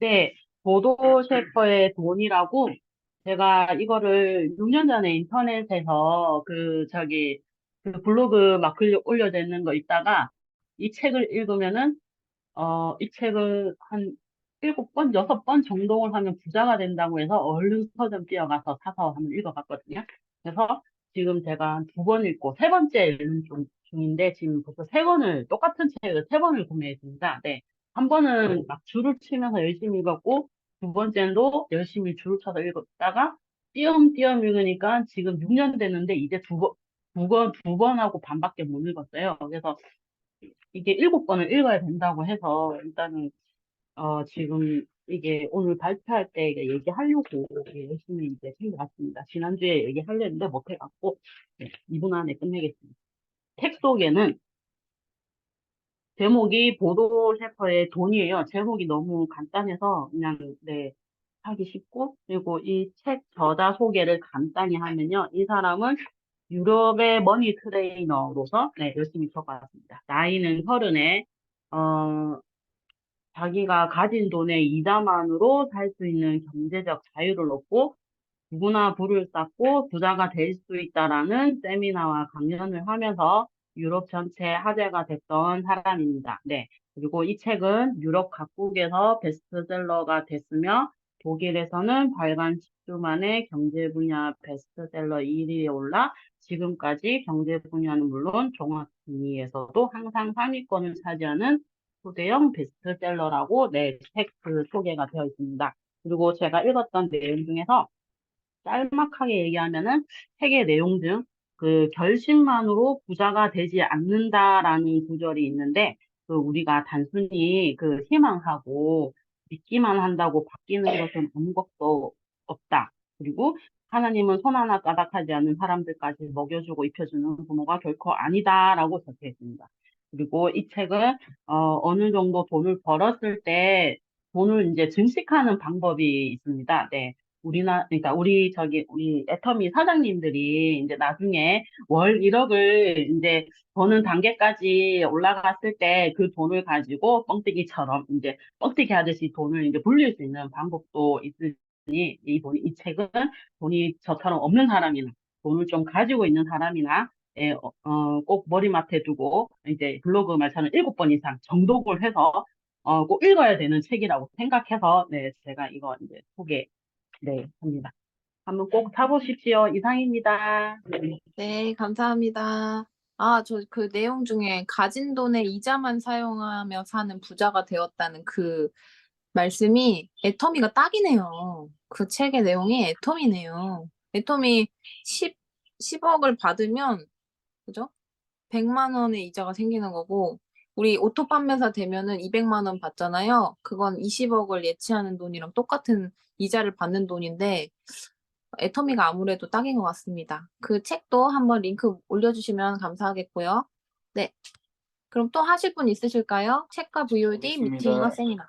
네, 보도 셰퍼의 돈이라고 제가 이거를 6년 전에 인터넷에서 그 블로그 막 글 올려놓는 거 있다가 이 책을 읽으면은 이 책을 한 7번, 6번 정독을 하면 부자가 된다고 해서 얼른 서점 뛰어가서 사서 한번 읽어봤거든요. 그래서 지금 제가 한 2번 읽고 3번째 읽는 중인데 지금 벌써 똑같은 책을 3번을 구매했습니다. 네. 한 번은 막 줄을 치면서 열심히 읽었고, 2번째도 열심히 줄을 쳐서 읽었다가 띄엄띄엄 읽으니까 지금 6년 됐는데 이제 두 번하고 반밖에 못 읽었어요. 그래서 이게 7번을 읽어야 된다고 해서 일단은 지금 이게 오늘 발표할 때 이게 얘기하려고 열심히 이제 챙겨왔습니다. 지난주에 얘기하려 했는데 못해갖고 네, 2분 안에 끝내겠습니다. 책 속에는 제목이 보도 셰퍼의 돈이에요. 제목이 너무 간단해서 그냥 네, 하기 쉽고 그리고 이 책 저자 소개를 간단히 하면요. 이 사람은 유럽의 머니 트레이너로서 네, 열심히 적어왔습니다. 나이는 30에 자기가 가진 돈의 이자만으로 살 수 있는 경제적 자유를 얻고 누구나 부를 쌓고 부자가 될 수 있다라는 세미나와 강연을 하면서 유럽 전체 화제가 됐던 사람입니다. 네. 그리고 이 책은 유럽 각국에서 베스트셀러가 됐으며 독일에서는 발간 10주 만에 경제 분야 베스트셀러 1위에 올라 지금까지 경제 분야는 물론 종합 순위에서도 항상 상위권을 차지하는 초대형 베스트셀러라고 네, 책 그 소개가 되어 있습니다. 그리고 제가 읽었던 내용 중에서 짤막하게 얘기하면은 책의 내용 중 그 결심만으로 부자가 되지 않는다라는 구절이 있는데 그 우리가 단순히 그 희망하고 믿기만 한다고 바뀌는 것은 아무것도 없다. 그리고 하나님은 손 하나 까닥하지 않는 사람들까지 먹여주고 입혀주는 부모가 결코 아니다라고 적혀 있습니다. 그리고 이 책은 어느 정도 돈을 벌었을 때 돈을 이제 증식하는 방법이 있습니다. 네. 그러니까 우리 애터미 사장님들이 이제 나중에 월 1억을 이제 버는 단계까지 올라갔을 때 그 돈을 가지고 뻥튀기처럼 이제 뻥튀기 하듯이 돈을 이제 불릴 수 있는 방법도 있으니 이 책은 돈이 저처럼 없는 사람이나 돈을 좀 가지고 있는 사람이나 꼭 머리맡에 두고 이제 블로그 말처럼 7번 이상 정독을 해서 꼭 읽어야 되는 책이라고 생각해서 네, 제가 이거 이제 네, 합니다. 한번 꼭 사보십시오. 이상입니다. 네, 감사합니다. 저 그 내용 중에 가진 돈의 이자만 사용하며 사는 부자가 되었다는 그 말씀이 애터미가 딱이네요. 그 책의 내용이 애터미네요. 애터미 10억을 받으면, 그죠? 100만 원의 이자가 생기는 거고, 우리 오토 판매사 되면은 200만 원 받잖아요. 그건 20억을 예치하는 돈이랑 똑같은 이자를 받는 돈인데, 애터미가 아무래도 딱인 것 같습니다. 그 책도 한번 링크 올려주시면 감사하겠고요. 네. 그럼 또 하실 분 있으실까요? 책과 VOD, 미팅과 세미나.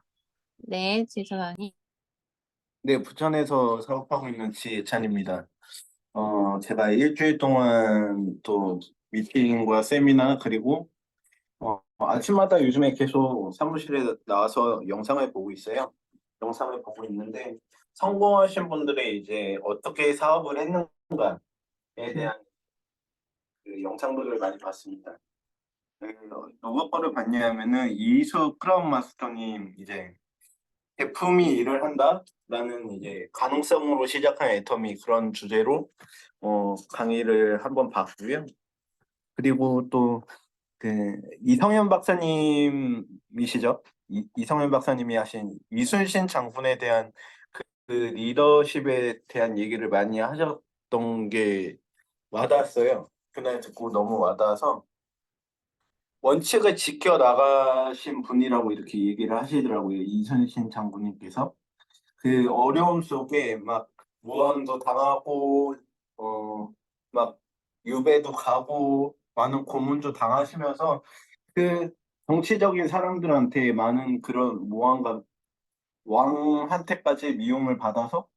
네, 지사장님. 네, 부천에서 사업하고 있는 지예찬입니다. 제가 일주일 동안 또 미팅과 세미나 그리고 아침마다 요즘에 계속 사무실에 나와서 영상을 보고 있어요. 영상을 보고 있는데 성공하신 분들의 이제 어떻게 사업을 했는가에 대한 그 영상들을 많이 봤습니다. 누구 거를 봤냐면은 이수 크라운 마스터님 이제 제품이 일을 한다라는 이제 가능성으로 시작한 애터미 그런 주제로 강의를 한번 봤고요. 그리고 또 그 이성현 박사님이시죠? 이성현 박사님이 하신 이순신 장군에 대한 그 리더십에 대한 얘기를 많이 하셨던 게 와닿았어요. 그날 듣고 너무 와닿아서 원칙을 지켜 나가신 분이라고 이렇게 얘기를 하시더라고요. 이순신 장군님께서. 그 어려움 속에 막 무언도 당하고 막 유배도 가고 많은 고문도 당하시면서 그 정치적인 사람들한테 많은 그런 모함과 왕한테까지 미움을 받아서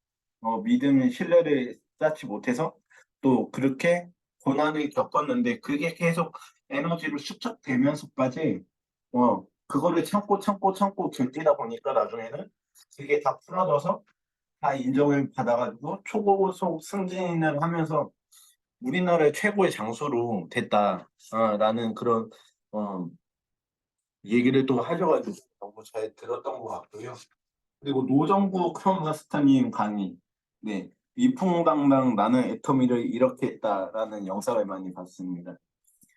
믿음의 신뢰를 쌓지 못해서 또 그렇게 고난을 겪었는데 그게 계속 에너지로 축적되면서까지 그거를 참고 견디다 보니까 나중에는 그게 다 풀어져서 다 인정을 받아가지고 초고속 승진을 하면서 우리나라의 최고의 장수로 됐다라는 그런 어, 얘기를 또 하셔가지고 너무 잘 들었던 것 같고요. 그리고 노정구 크롬마스터님 강의, 네, 위풍당당 나는 애터미를 이렇게 했다라는 영상을 많이 봤습니다.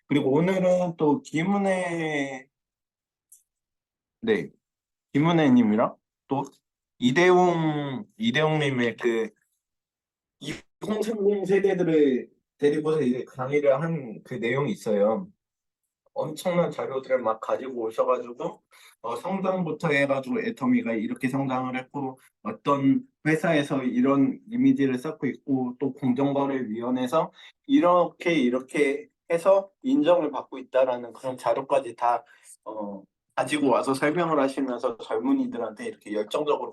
그리고 오늘은 또 네, 김은혜님이랑 또 이대웅님의 그 2030 세대들을 데리고서 이제 강의를 한 그 내용이 있어요. 엄청난 자료들을 막 가지고 오셔가지고 성장부터 해가지고 애터미가 이렇게 성장을 했고 어떤 회사에서 이런 이미지를 쌓고 있고 또 공정거래위원회에서 이렇게 해서 인정을 받고 있다라는 그런 자료까지 다 가지고 와서 설명을 하시면서 젊은이들한테 이렇게 열정적으로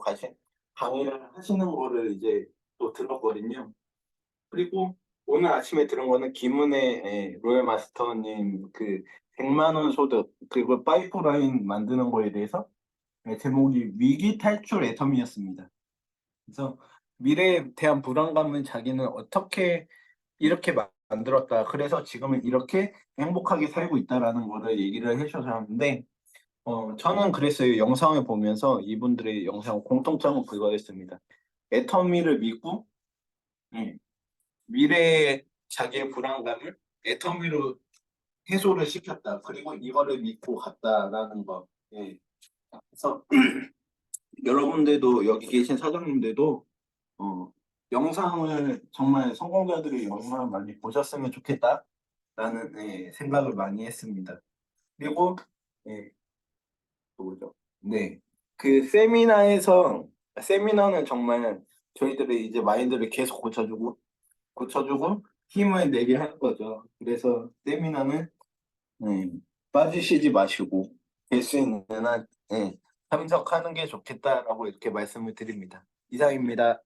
강의를 하시는 거를 이제 또 들었거든요. 그리고 오늘 아침에 들은 거는 김은혜 로열 마스터님 그 100만 원 소득 그리고 파이프라인 만드는 거에 대해서 제목이 위기 탈출 애터미였습니다. 그래서 미래에 대한 불안감은 자기는 어떻게 이렇게 만들었다. 그래서 지금은 이렇게 행복하게 살고 있다라는 거를 얘기를 해주셨는데 저는 그랬어요. 영상을 보면서 이분들의 영상 공통점은 그거였습니다. 애터미를 믿고 미래의 자기의 불안감을 애터미로 해소를 시켰다. 그리고 이거를 믿고 갔다라는 거. 예. 그래서 여러분들도 여기 계신 사장님들도 영상을 정말 성공자들의 영상을 많이 보셨으면 좋겠다라는 생각을 많이 했습니다. 그리고 예, 또 뭐죠? 네. 그 세미나는 정말 저희들의 이제 마인드를 계속 고쳐주고 힘을 내게 하는 거죠. 그래서 세미나는 빠지시지 마시고 될 수 있는 한 참석하는 게 좋겠다라고 이렇게 말씀을 드립니다. 이상입니다.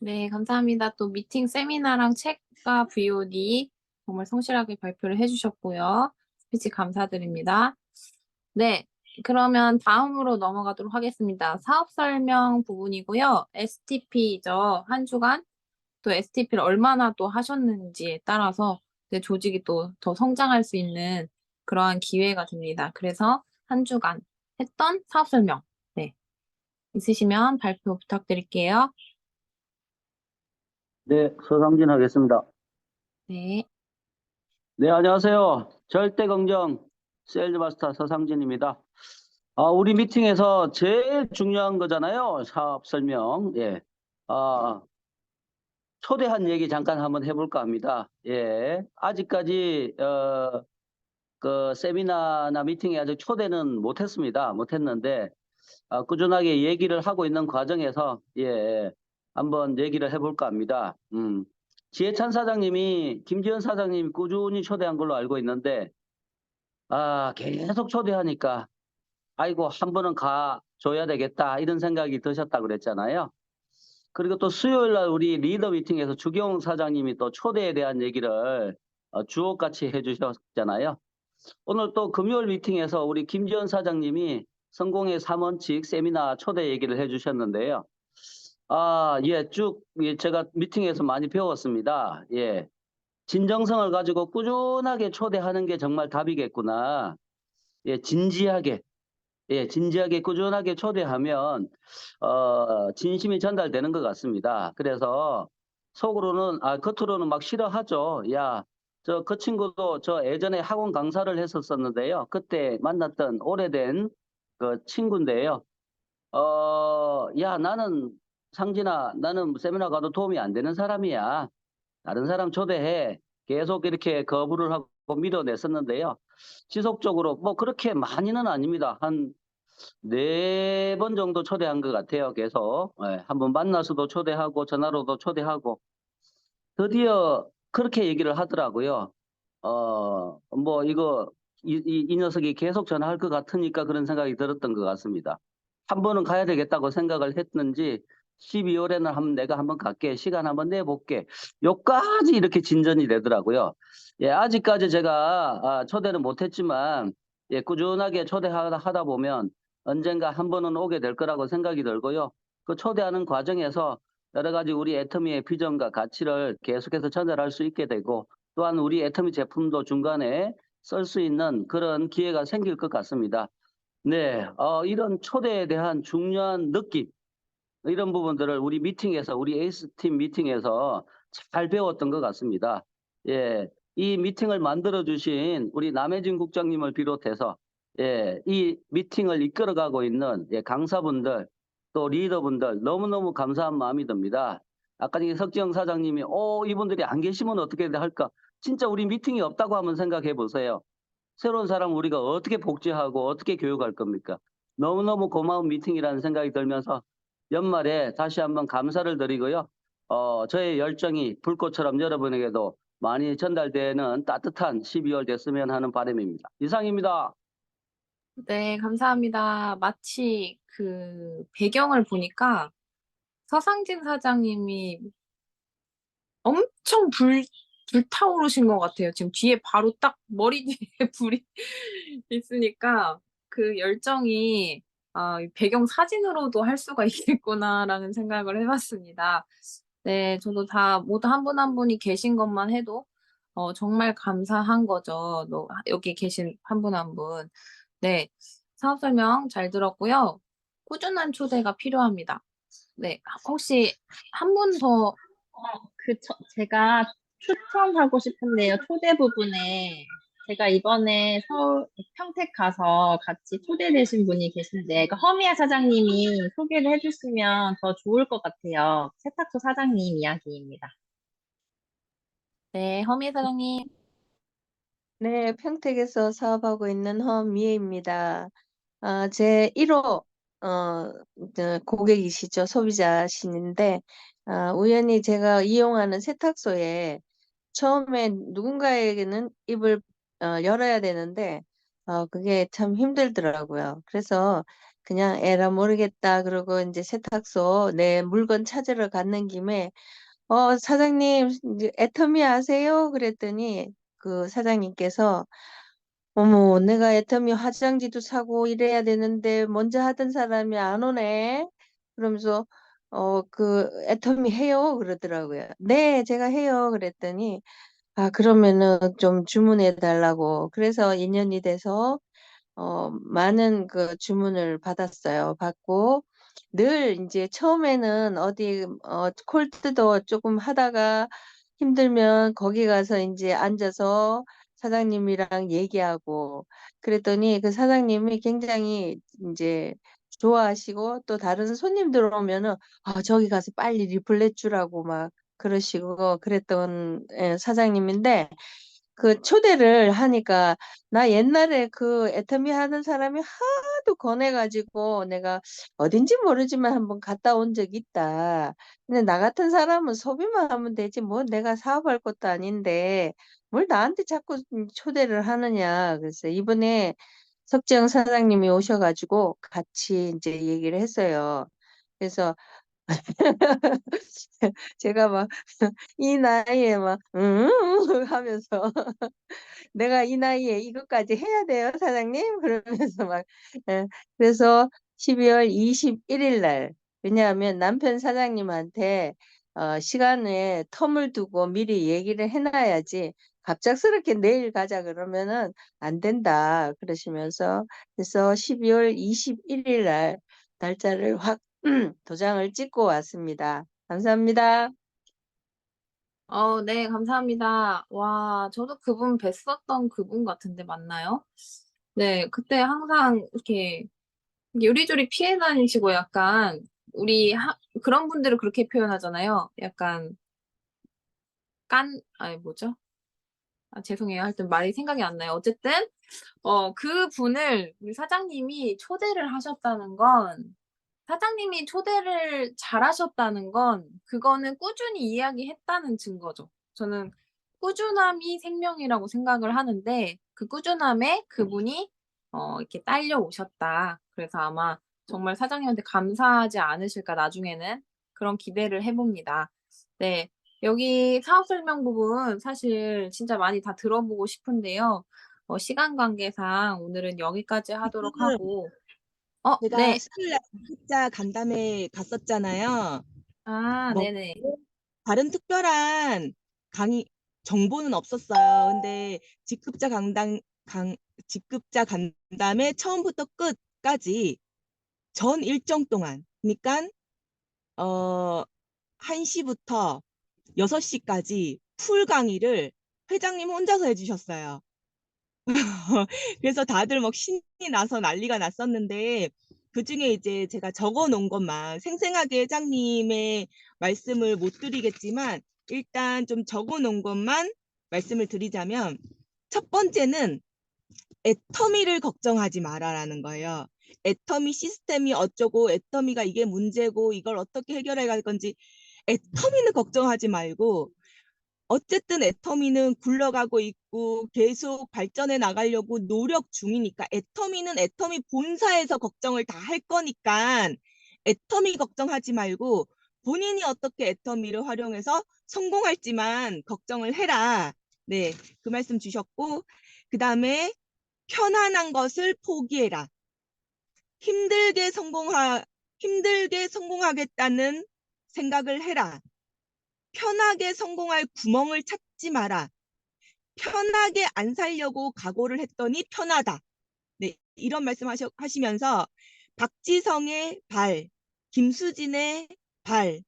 네, 감사합니다. 또 미팅 세미나랑 책과 VOD 정말 성실하게 발표를 해주셨고요. 스피치 감사드립니다. 네, 그러면 다음으로 넘어가도록 하겠습니다. 사업 설명 부분이고요. STP죠. 한 주간 또 STP를 얼마나 또 하셨는지에 따라서 내 조직이 또 더 성장할 수 있는 그러한 기회가 됩니다. 그래서 한 주간 했던 사업 설명, 네, 있으시면 발표 부탁드릴게요. 네, 서상진 하겠습니다. 네. 네, 안녕하세요. 절대긍정 세일즈 마스터 서상진입니다. 우리 미팅에서 제일 중요한 거잖아요. 사업 설명. 예. 초대한 얘기 잠깐 한번 해볼까 합니다. 예. 아직까지, 그 세미나나 미팅에 아직 초대는 못했는데, 꾸준하게 얘기를 하고 있는 과정에서, 예, 한번 얘기를 해볼까 합니다. 지혜찬 사장님이 김지현 사장님이 꾸준히 초대한 걸로 알고 있는데 계속 초대하니까 아이고 한 번은 가줘야 되겠다 이런 생각이 드셨다 그랬잖아요. 그리고 또 수요일 날 우리 리더 미팅에서 주경 사장님이 또 초대에 대한 얘기를 주옥같이 해주셨잖아요. 오늘 또 금요일 미팅에서 우리 김지연 사장님이 성공의 3원칙 세미나 초대 얘기를 해주셨는데요. 예, 예, 제가 미팅에서 많이 배웠습니다. 예. 진정성을 가지고 꾸준하게 초대하는 게 정말 답이겠구나. 예, 진지하게 꾸준하게 초대하면, 진심이 전달되는 것 같습니다. 그래서 속으로는, 겉으로는 막 싫어하죠. 야, 그 친구도 저 예전에 학원 강사를 했었었는데요. 그때 만났던 오래된 그 친구인데요. 야, 상진아, 나는 세미나 가도 도움이 안 되는 사람이야. 다른 사람 초대해. 계속 이렇게 거부를 하고 밀어냈었는데요. 지속적으로, 뭐 그렇게 많이는 아닙니다. 한 4번 정도 초대한 것 같아요. 계속. 예, 한번 만나서도 초대하고 전화로도 초대하고 드디어 그렇게 얘기를 하더라고요. 뭐 이거 이 녀석이 계속 전화할 것 같으니까 그런 생각이 들었던 것 같습니다. 한 번은 가야 되겠다고 생각을 했는지 12월에는 내가 한번 갈게. 시간 한번 내볼게. 요까지 이렇게 진전이 되더라고요. 예, 아직까지 제가 초대는 못했지만 예, 꾸준하게 초대하다 보면 언젠가 한 번은 오게 될 거라고 생각이 들고요. 그 초대하는 과정에서 여러 가지 우리 애터미의 비전과 가치를 계속해서 전달할 수 있게 되고 또한 우리 애터미 제품도 중간에 쓸 수 있는 그런 기회가 생길 것 같습니다. 네, 이런 초대에 대한 중요한 느낌, 이런 부분들을 우리 미팅에서, 우리 에이스팀 미팅에서 잘 배웠던 것 같습니다. 예, 이 미팅을 만들어주신 우리 남혜진 국장님을 비롯해서 예, 이 미팅을 이끌어가고 있는 강사분들, 또 리더분들 너무너무 감사한 마음이 듭니다. 아까 석지영 사장님이 이분들이 안 계시면 어떻게 할까? 진짜 우리 미팅이 없다고 한번 생각해 보세요. 새로운 사람 우리가 어떻게 복지하고 어떻게 교육할 겁니까? 너무너무 고마운 미팅이라는 생각이 들면서 연말에 다시 한번 감사를 드리고요. 저의 열정이 불꽃처럼 여러분에게도 많이 전달되는 따뜻한 12월 됐으면 하는 바람입니다. 이상입니다. 네, 감사합니다. 마치 그 배경을 보니까 서상진 사장님이 엄청 불타오르신 것 같아요. 지금 뒤에 바로 딱 머리 뒤에 불이 있으니까 그 열정이 이 배경 사진으로도 할 수가 있겠구나라는 생각을 해봤습니다. 네, 저도 다 모두 한 분 한 분이 계신 것만 해도 정말 감사한 거죠. 여기 계신 한 분 한 분. 네, 사업 설명 잘 들었고요. 꾸준한 초대가 필요합니다. 네, 혹시 한 분 더 제가 추천하고 싶은데요. 초대 부분에 제가 이번에 평택 가서 같이 초대되신 분이 계신데, 그 허미야 사장님이 소개를 해주시면 더 좋을 것 같아요. 세탁소 사장님 이야기입니다. 네, 허미 사장님. 네, 평택에서 사업하고 있는 허미애입니다. 제 1호 고객이시죠. 소비자신인데 우연히 제가 이용하는 세탁소에 처음에 누군가에게는 입을 열어야 되는데 그게 참 힘들더라고요. 그래서 그냥 에라 모르겠다 그러고 이제 세탁소 내 물건 찾으러 갔는 김에 사장님 이제 애터미 아세요? 그랬더니 그 사장님께서 어머, 내가 애터미 화장지도 사고 이래야 되는데 먼저 하던 사람이 안 오네. 그러면서 그 애터미 해요 그러더라고요. 네, 제가 해요 그랬더니 그러면은 좀 주문해 달라고. 그래서 인연이 돼서 많은 그 주문을 받았어요. 받고 늘 이제 처음에는 어디 콜트도 조금 하다가 힘들면 거기 가서 이제 앉아서 사장님이랑 얘기하고 그랬더니 그 사장님이 굉장히 이제 좋아하시고 또 다른 손님들 오면은 저기 가서 빨리 리플렛 주라고 막 그러시고 그랬던 사장님인데 그 초대를 하니까 나 옛날에 그 애터미 하는 사람이 하도 권해가지고 내가 어딘지 모르지만 한번 갔다 온 적이 있다. 근데 나 같은 사람은 소비만 하면 되지 뭐 내가 사업할 것도 아닌데 뭘 나한테 자꾸 초대를 하느냐. 그래서 이번에 석정 사장님이 오셔가지고 같이 이제 얘기를 했어요. 그래서 제가 막 이 나이에 막 하면서 내가 이 나이에 이것까지 해야 돼요, 사장님? 그러면서 막 예, 그래서 12월 21일 날 왜냐하면 남편 사장님한테 시간에 텀을 두고 미리 얘기를 해놔야지 갑작스럽게 내일 가자 그러면은 안 된다 그러시면서 그래서 12월 21일 날 날짜를 확 도장을 찍고 왔습니다. 감사합니다. 네, 감사합니다. 와, 저도 그분 뵀었던 그분 같은데 맞나요? 네, 그때 항상 이렇게 요리조리 피해 다니시고 약간 그런 분들을 그렇게 표현하잖아요. 약간 아니 뭐죠? 아, 죄송해요. 하여튼 말이 생각이 안 나요. 어쨌든 그 분을 우리 사장님이 초대를 하셨다는 건 사장님이 초대를 잘하셨다는 건 그거는 꾸준히 이야기했다는 증거죠. 저는 꾸준함이 생명이라고 생각을 하는데 그 꾸준함에 그분이 이렇게 딸려오셨다. 그래서 아마 정말 사장님한테 감사하지 않으실까 나중에는 그런 기대를 해봅니다. 네. 여기 사업 설명 부분 사실 진짜 많이 다 들어보고 싶은데요. 시간 관계상 오늘은 여기까지 하도록 지금 하고 제가 네. 수요일 날 직급자 간담회 갔었잖아요. 아, 뭐 네네. 다른 특별한 강의 정보는 없었어요. 근데 직급자 간담회 처음부터 끝까지 전 일정 동안 그러니까 1시부터 6시까지 풀 강의를 회장님 혼자서 해주셨어요. 그래서 다들 막 신이 나서 난리가 났었는데 그중에 이제 제가 적어 놓은 것만 생생하게 회장님의 말씀을 못 드리겠지만 일단 좀 적어 놓은 것만 말씀을 드리자면 첫 번째는 애터미를 걱정하지 마라라는 거예요. 애터미 시스템이 어쩌고 애터미가 이게 문제고 이걸 어떻게 해결해 갈 건지 애터미는 걱정하지 말고 어쨌든 애터미는 굴러가고 있고 계속 발전해 나가려고 노력 중이니까 애터미는 애터미 본사에서 걱정을 다 할 거니까 애터미 걱정하지 말고 본인이 어떻게 애터미를 활용해서 성공할지만 걱정을 해라. 네, 그 말씀 주셨고 그 다음에 편안한 것을 포기해라. 힘들게 성공하겠다는 생각을 해라. 편하게 성공할 구멍을 찾지 마라. 편하게 안 살려고 각오를 했더니 편하다. 네, 이런 말씀 하시면서 박지성의 발, 김수진의 발을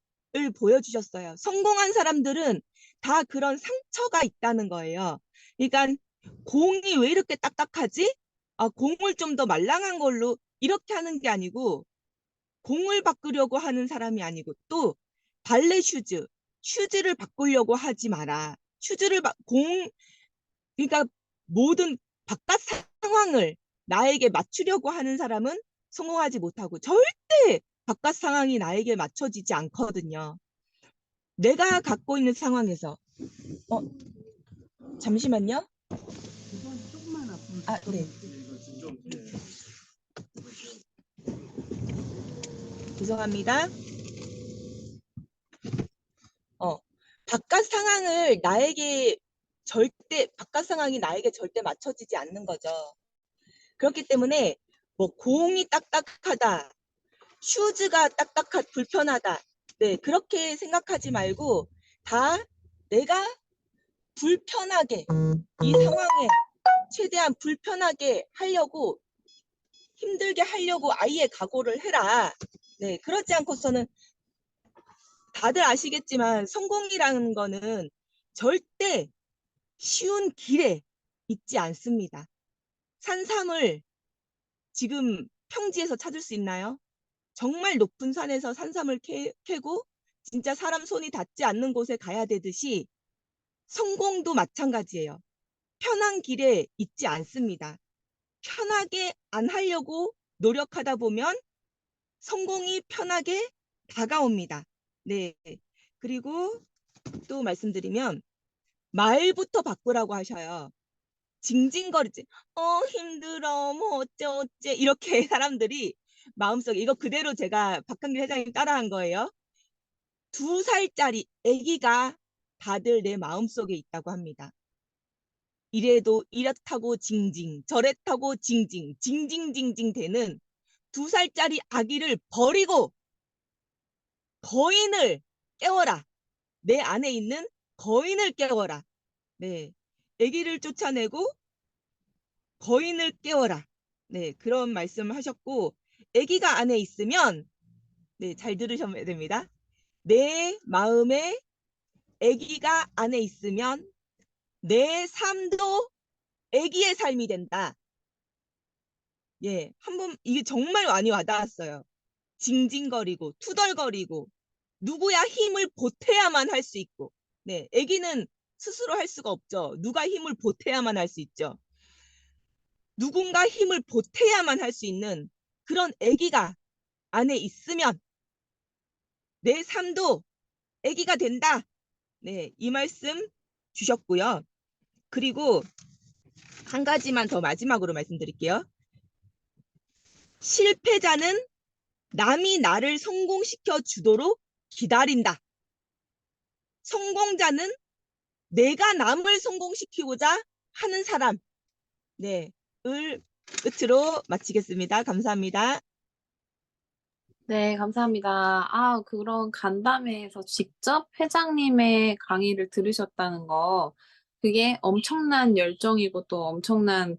보여주셨어요. 성공한 사람들은 다 그런 상처가 있다는 거예요. 그러니까 공이 왜 이렇게 딱딱하지? 공을 좀 더 말랑한 걸로 이렇게 하는 게 아니고 공을 바꾸려고 하는 사람이 아니고 또 발레 슈즈를 바꾸려고 하지 마라. 그러니까 모든 바깥 상황을 나에게 맞추려고 하는 사람은 성공하지 못하고 절대 바깥 상황이 나에게 맞춰지지 않거든요. 내가 갖고 있는 상황에서 잠시만요. 네. 죄송합니다. 바깥 상황이 나에게 절대 맞춰지지 않는 거죠. 그렇기 때문에 뭐 공이 딱딱하다, 슈즈가 불편하다. 네, 그렇게 생각하지 말고 다 내가 불편하게 이 상황에 최대한 불편하게 하려고 힘들게 하려고 아예 각오를 해라. 네, 그렇지 않고서는 다들 아시겠지만 성공이라는 거는 절대 쉬운 길에 있지 않습니다. 산삼을 지금 평지에서 찾을 수 있나요? 정말 높은 산에서 산삼을 캐고 진짜 사람 손이 닿지 않는 곳에 가야 되듯이 성공도 마찬가지예요. 편한 길에 있지 않습니다. 편하게 안 하려고 노력하다 보면 성공이 편하게 다가옵니다. 네. 그리고 또 말씀드리면 말부터 바꾸라고 하셔요. 징징거리지. 힘들어. 뭐 어째 이렇게 사람들이 마음속에 이거 그대로 제가 박한길 회장님 따라한 거예요. 2살짜리 아기가 다들 내 마음속에 있다고 합니다. 이래도 이렇다고 징징, 저랬다고 징징, 징징징징 되는 2살짜리 아기를 버리고 거인을 깨워라. 내 안에 있는 거인을 깨워라. 네, 아기를 쫓아내고 거인을 깨워라. 네, 그런 말씀을 하셨고, 아기가 안에 있으면, 네, 잘 들으셔야 됩니다. 내 마음에 아기가 안에 있으면 내 삶도 아기의 삶이 된다. 예, 한번 이게 정말 많이 와닿았어요. 징징거리고 투덜거리고 누구야 힘을 보태야만 할 수 있고, 네, 아기는 스스로 할 수가 없죠. 누가 힘을 보태야만 할 수 있죠. 누군가 힘을 보태야만 할 수 있는 그런 아기가 안에 있으면 내 삶도 아기가 된다. 네, 이 말씀 주셨고요. 그리고 한 가지만 더 마지막으로 말씀드릴게요. 실패자는 남이 나를 성공시켜 주도록 기다린다. 성공자는 내가 남을 성공시키고자 하는 사람. 네, 을 끝으로 마치겠습니다. 감사합니다. 네, 감사합니다. 아, 그런 간담회에서 직접 회장님의 강의를 들으셨다는 거, 그게 엄청난 열정이고 또 엄청난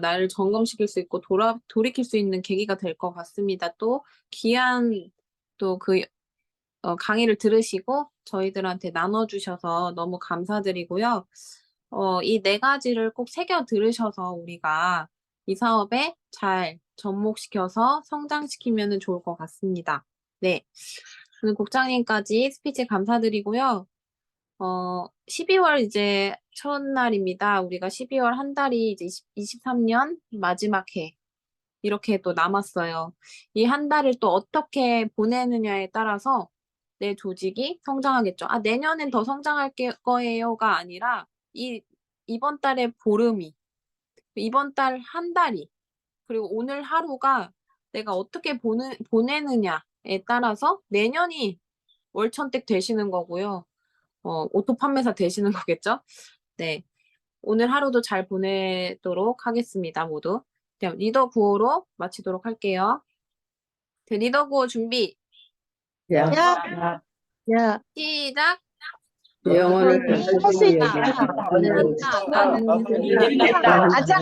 나를 점검시킬 수 있고 돌이킬 수 있는 계기가 될 것 같습니다. 또 귀한 또 그 강의를 들으시고 저희들한테 나눠주셔서 너무 감사드리고요. 이 네 가지를 꼭 새겨 들으셔서 우리가 이 사업에 잘 접목시켜서 성장시키면 좋을 것 같습니다. 네. 오늘 국장님까지 스피치 감사드리고요. 12월 이제 첫날입니다. 우리가 12월 한 달이 이제 23년 마지막 해. 이렇게 또 남았어요. 이 한 달을 또 어떻게 보내느냐에 따라서 내 조직이 성장하겠죠. 아, 내년엔 더 성장할 거예요가 아니라 이번 달의 보름이, 이번 달 한 달이, 그리고 오늘 하루가 내가 어떻게 보내느냐에 따라서 내년이 월천택 되시는 거고요. 오토 판매사 되시는 거겠죠? 네. 오늘 하루도 잘 보내도록 하겠습니다, 모두. 그럼 리더 구호로 마치도록 할게요. 네, 리더 구호 준비. 야, 야, 시작. 영혼을 할 수 있다. 나는 됐다. 아자.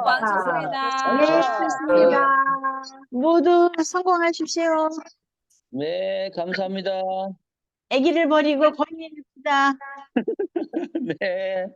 완수습니다. 네, 좋습니다. 모두 성공하십시오. 네, 감사합니다. 아기를 버리고 거인이 됩시다. 네.